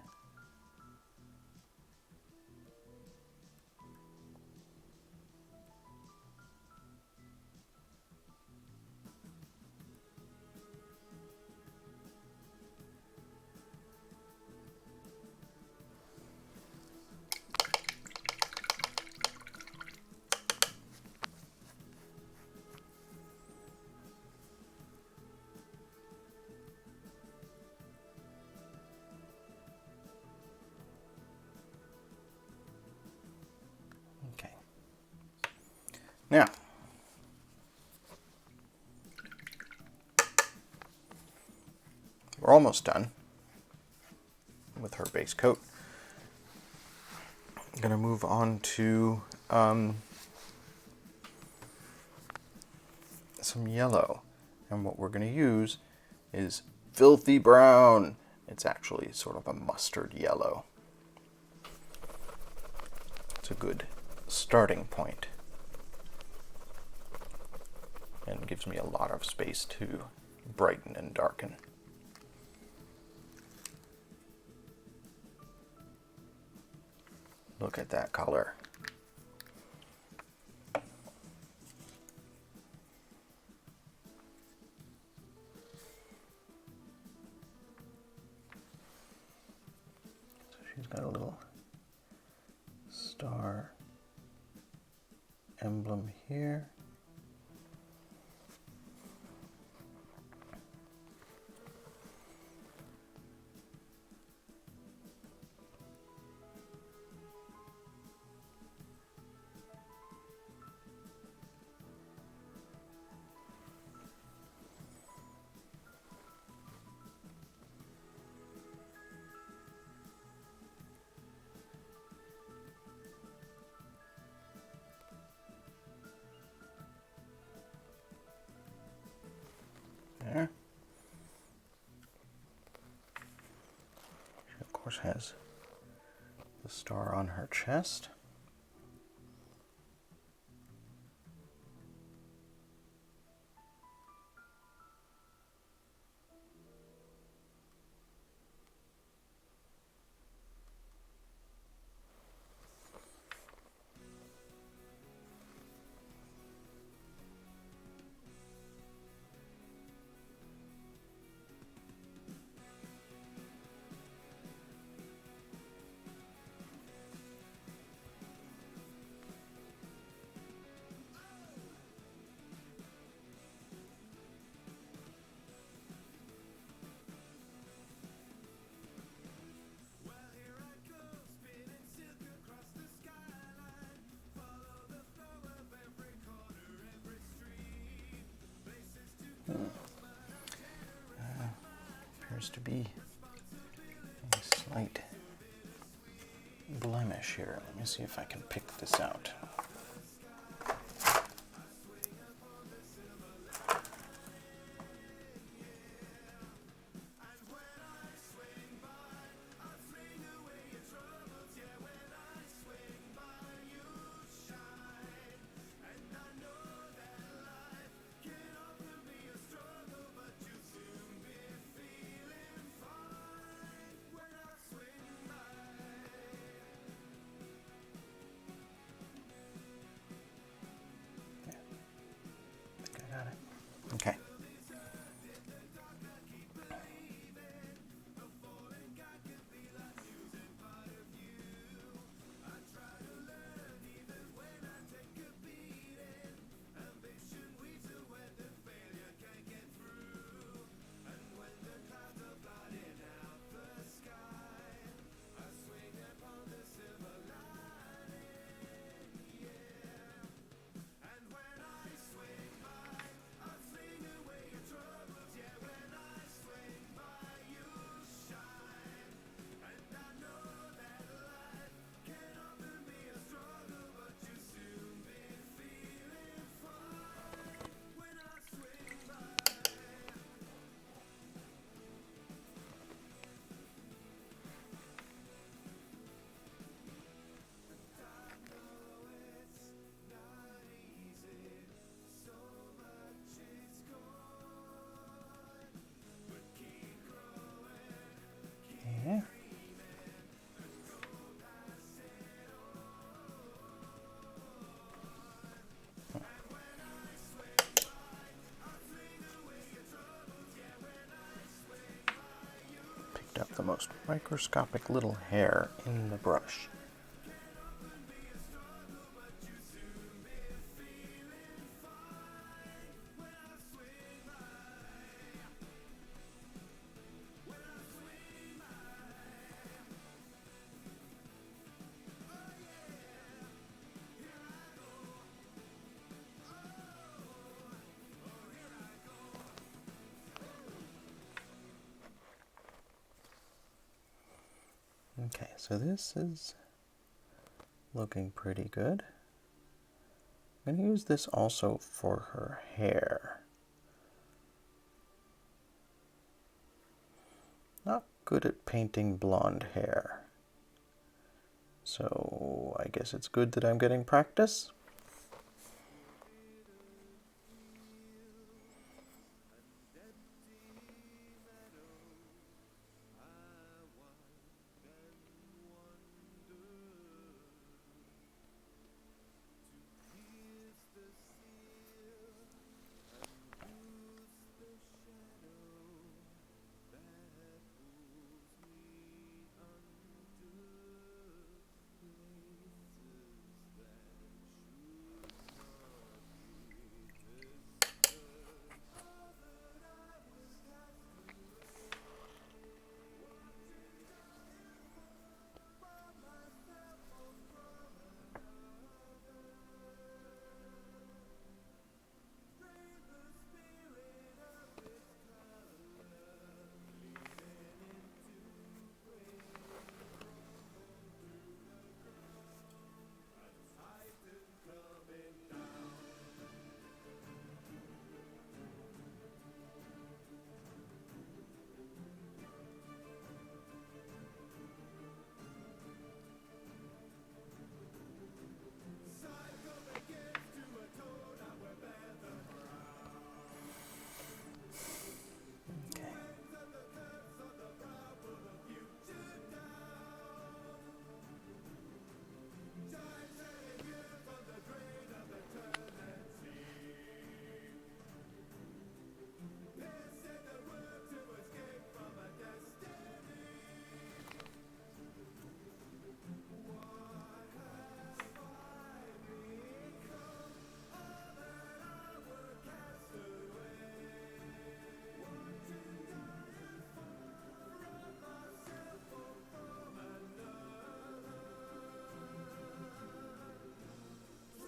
Okay. Now, we're almost done with her base coat. I'm going to move on to some yellow. And what we're going to use is filthy brown. It's actually sort of a mustard yellow. It's a good starting point. And gives me a lot of space to brighten and darken. Look at that color. So she's got a little star emblem here. There. She, of course, has the star on her chest. appears to be a slight blemish here. Let me see if I can pick this out. Okay. Yeah. Picked up the most microscopic little hair in the brush. Okay, so this is looking pretty good. I'm going to use this also for her hair. Not good at painting blonde hair. So I guess it's good that I'm getting practice.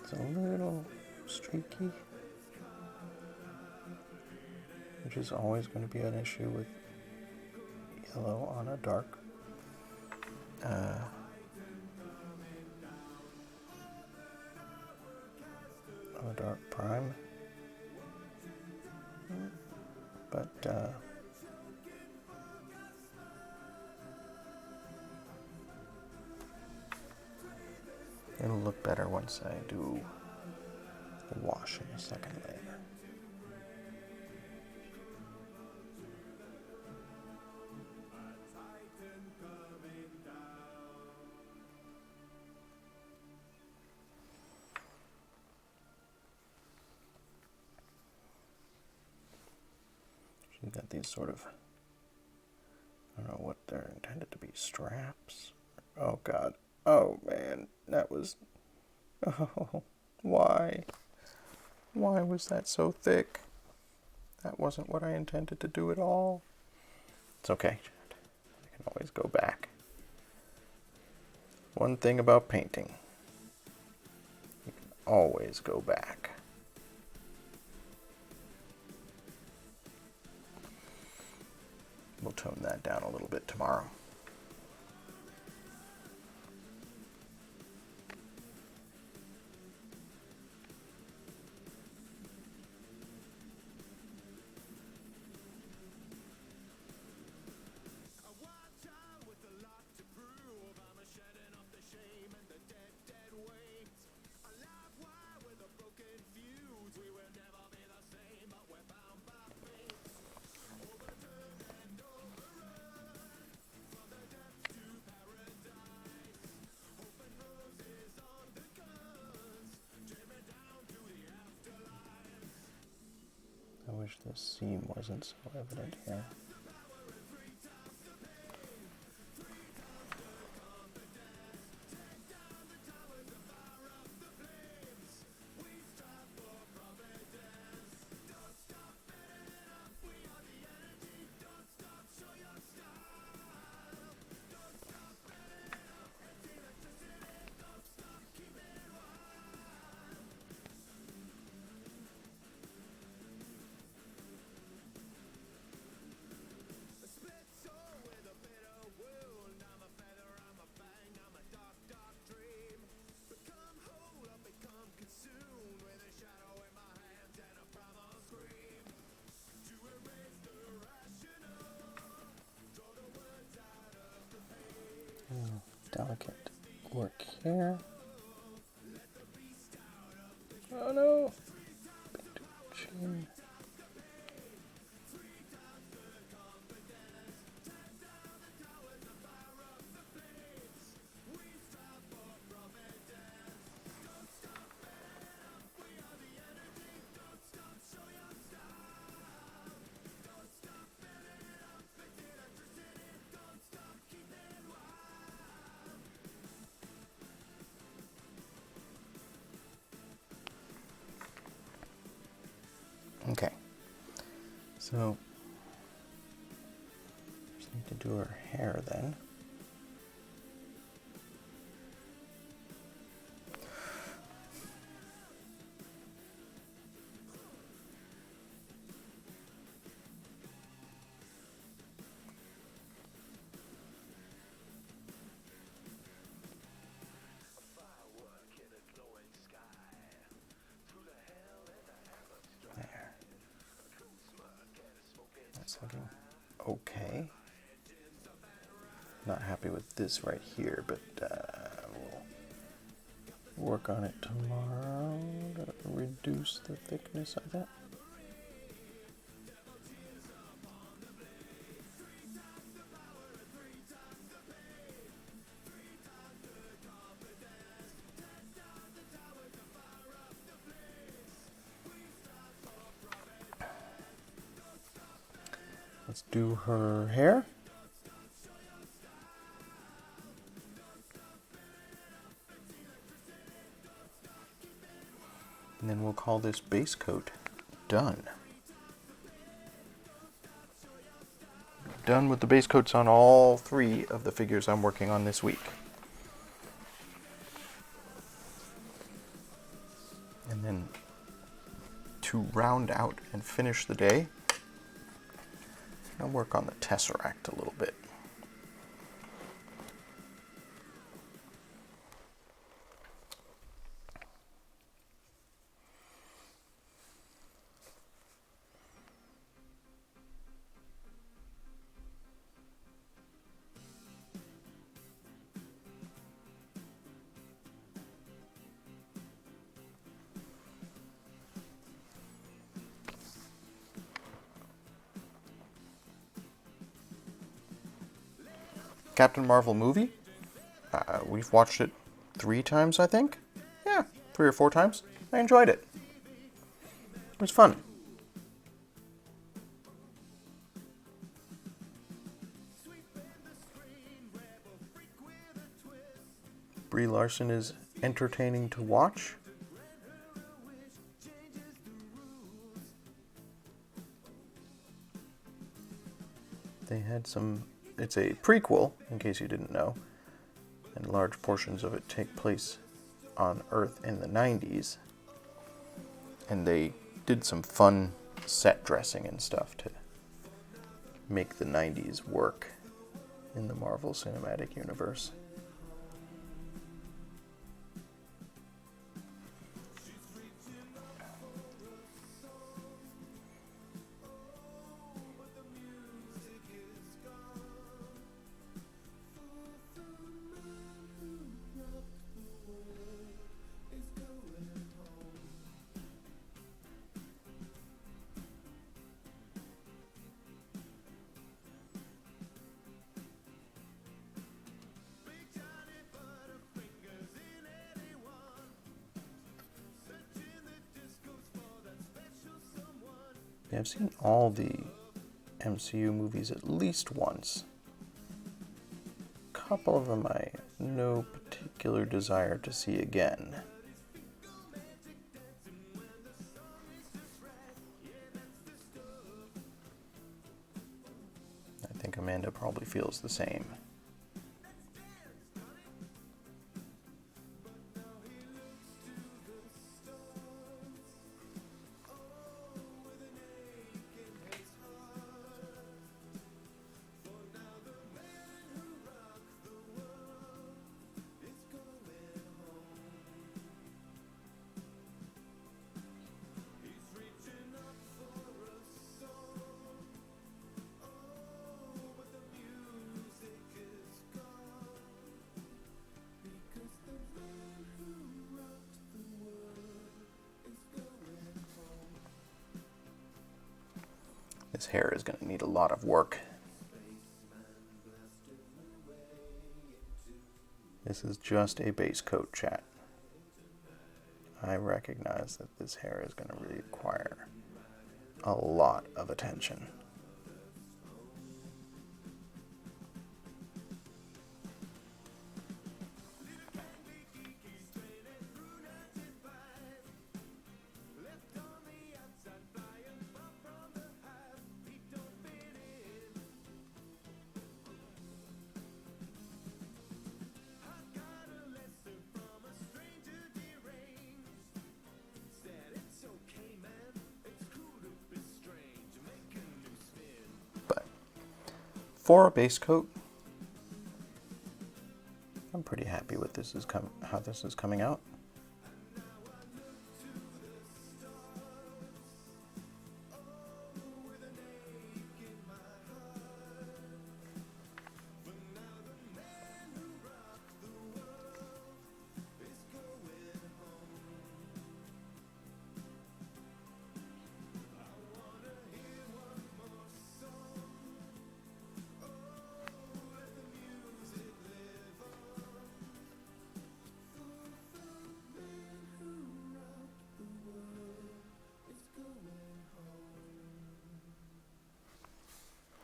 It's a little streaky, which is always going to be an issue with yellow on a dark prime, but it'll look better once I do the wash in the second layer. So you got these sort of, I don't know what they're intended to be, straps. Oh God. Oh man, that was, oh, why? Why was that so thick? That wasn't what I intended to do at all. It's okay. I can always go back. One thing about painting, you can always go back. We'll tone that down a little bit tomorrow. I wish this seam wasn't so evident here. Delicate work here. Oh no! Chin. Okay, so just need to do her hair then. There. That's looking okay. Not happy with this right here, but we'll work on it tomorrow to reduce the thickness of that. Let's do her hair. And then we'll call this base coat done. Done with the base coats on all three of the figures I'm working on this week. And then to round out and finish the day, I'll work on the Tesseract a little bit. Captain Marvel movie. We've watched it 3 times, I think. Yeah, 3 or 4 times. I enjoyed it. It was fun. Brie Larson is entertaining to watch. They had some... It's a prequel, in case you didn't know, and large portions of it take place on Earth in the 90s. And they did some fun set dressing and stuff to make the 90s work in the Marvel Cinematic Universe. Yeah, I've seen all the MCU movies at least once. A couple of them I have no particular desire to see again. I think Amanda probably feels the same. His hair is going to need a lot of work. This is just a base coat, chat. I recognize that this hair is going to require a lot of attention. For a base coat, I'm pretty happy with how this is coming out.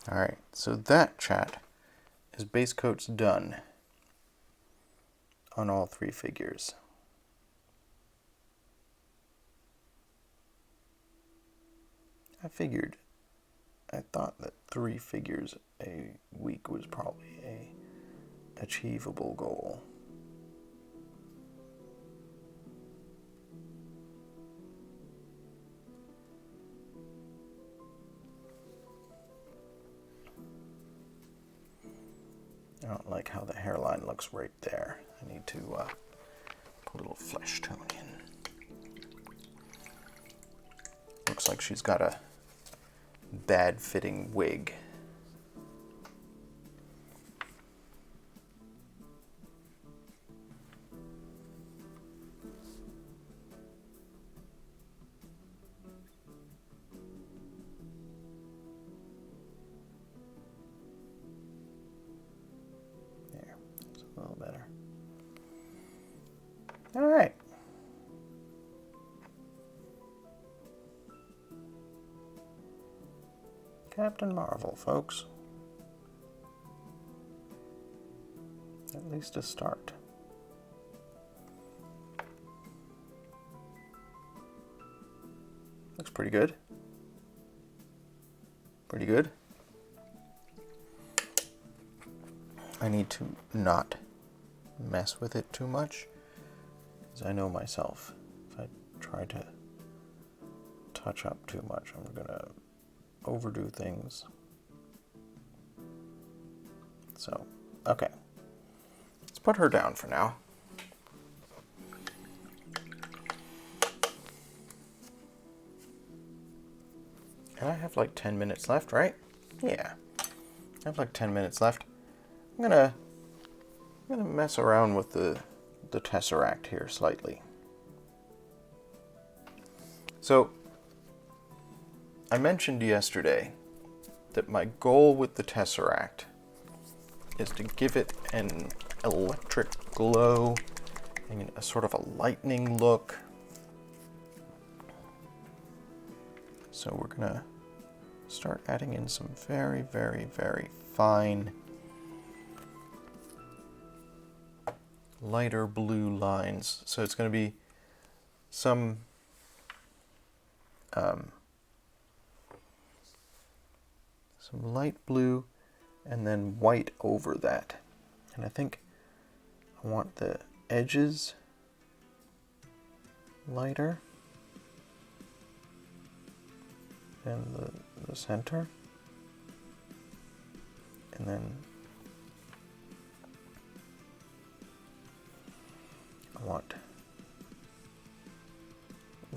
Alright, so that, chat, is base coats done on all 3 figures. I thought that 3 figures a week was probably a achievable goal. I don't like how the hairline looks right there. I need to put a little flesh tone in. Looks like she's got a bad fitting wig. There, that's a little better. All right. Captain Marvel, folks. At least a start. Looks pretty good. Pretty good. I need to not mess with it too much, because I know myself. If I try to touch up too much, I'm gonna overdo things. So, okay. Let's put her down for now. And I have like 10 minutes left, right? Yeah. I have like 10 minutes left. I'm gonna mess around with the Tesseract here slightly. So, I mentioned yesterday that my goal with the Tesseract is to give it an electric glow and a sort of a lightning look. So we're gonna start adding in some very, very, very fine lighter blue lines. So it's gonna be some light blue and then white over that. And I think I want the edges lighter than the center. And then I want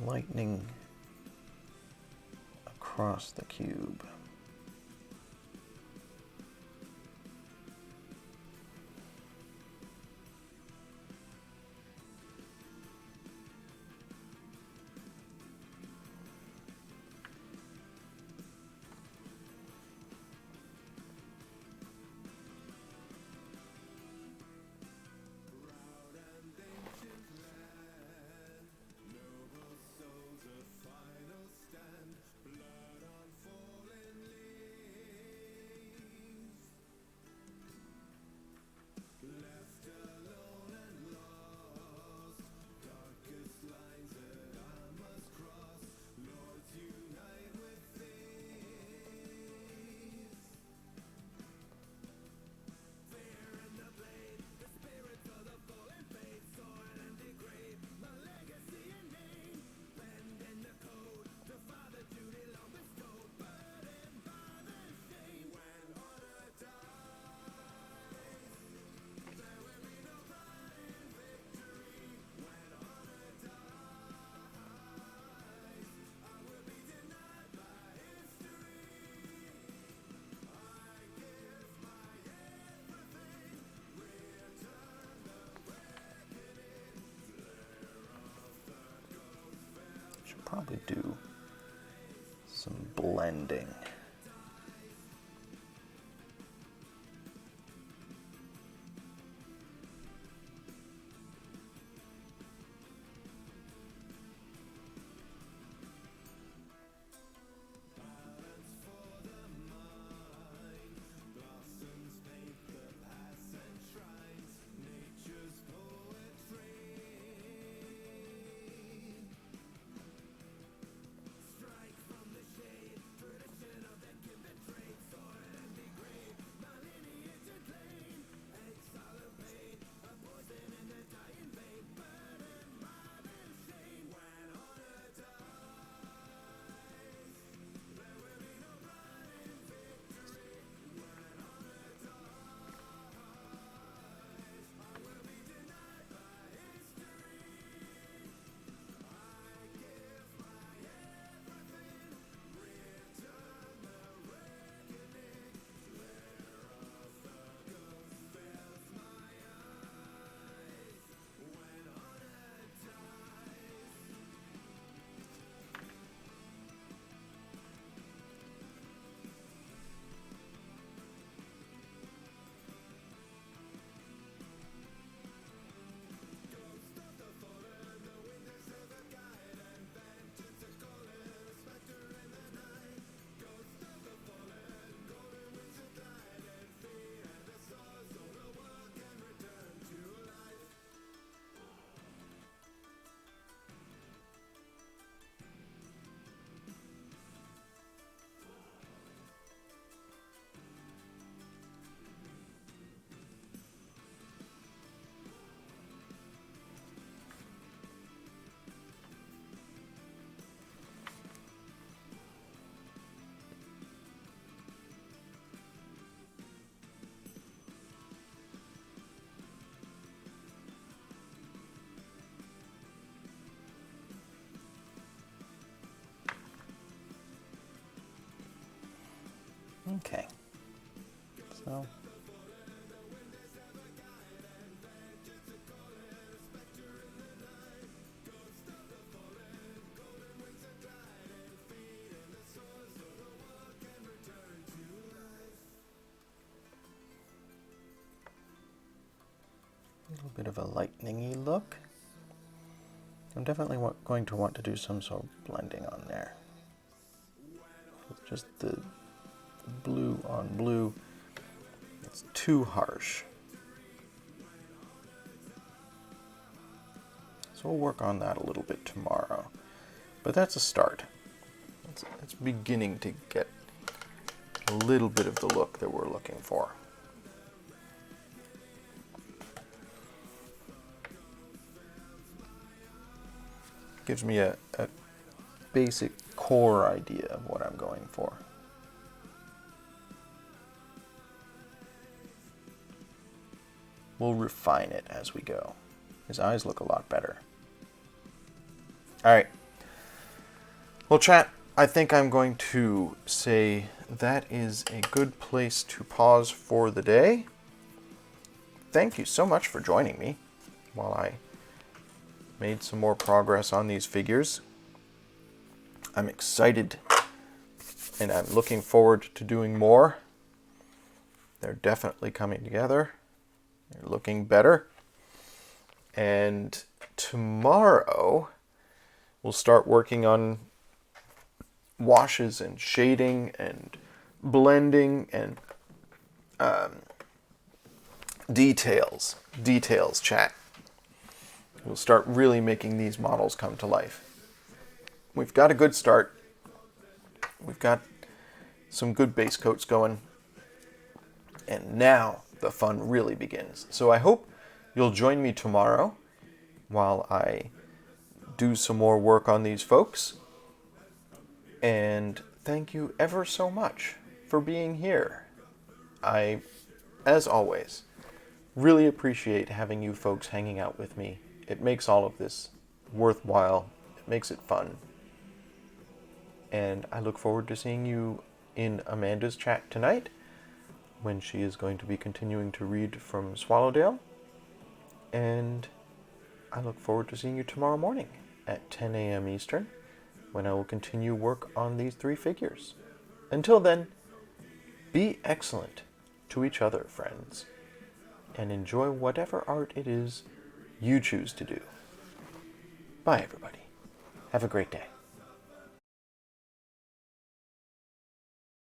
lightning across the cube. Should probably do some blending. Okay. So. A little bit of a lightning-y look. I'm definitely going to want to do some sort of blending on there. Just the blue on blue, it's too harsh. So we'll work on that a little bit tomorrow. But that's a start. It's beginning to get a little bit of the look that we're looking for. Gives me a basic core idea of what I'm going for. We'll refine it as we go. His eyes look a lot better. All right. Well, chat, I think I'm going to say that is a good place to pause for the day. Thank you so much for joining me while I made some more progress on these figures. I'm excited and I'm looking forward to doing more. They're definitely coming together. They're looking better. And tomorrow we'll start working on washes and shading and blending and details, chat. We'll start really making these models come to life. We've got a good start. We've got some good base coats going. And now the fun really begins. So I hope you'll join me tomorrow while I do some more work on these folks. And thank you ever so much for being here. I, as always, really appreciate having you folks hanging out with me. It makes all of this worthwhile. It makes it fun. And I look forward to seeing you in Amanda's chat tonight when she is going to be continuing to read from Swallowdale. And I look forward to seeing you tomorrow morning at 10 a.m. Eastern when I will continue work on these three figures. Until then, be excellent to each other, friends, and enjoy whatever art it is you choose to do. Bye, everybody. Have a great day.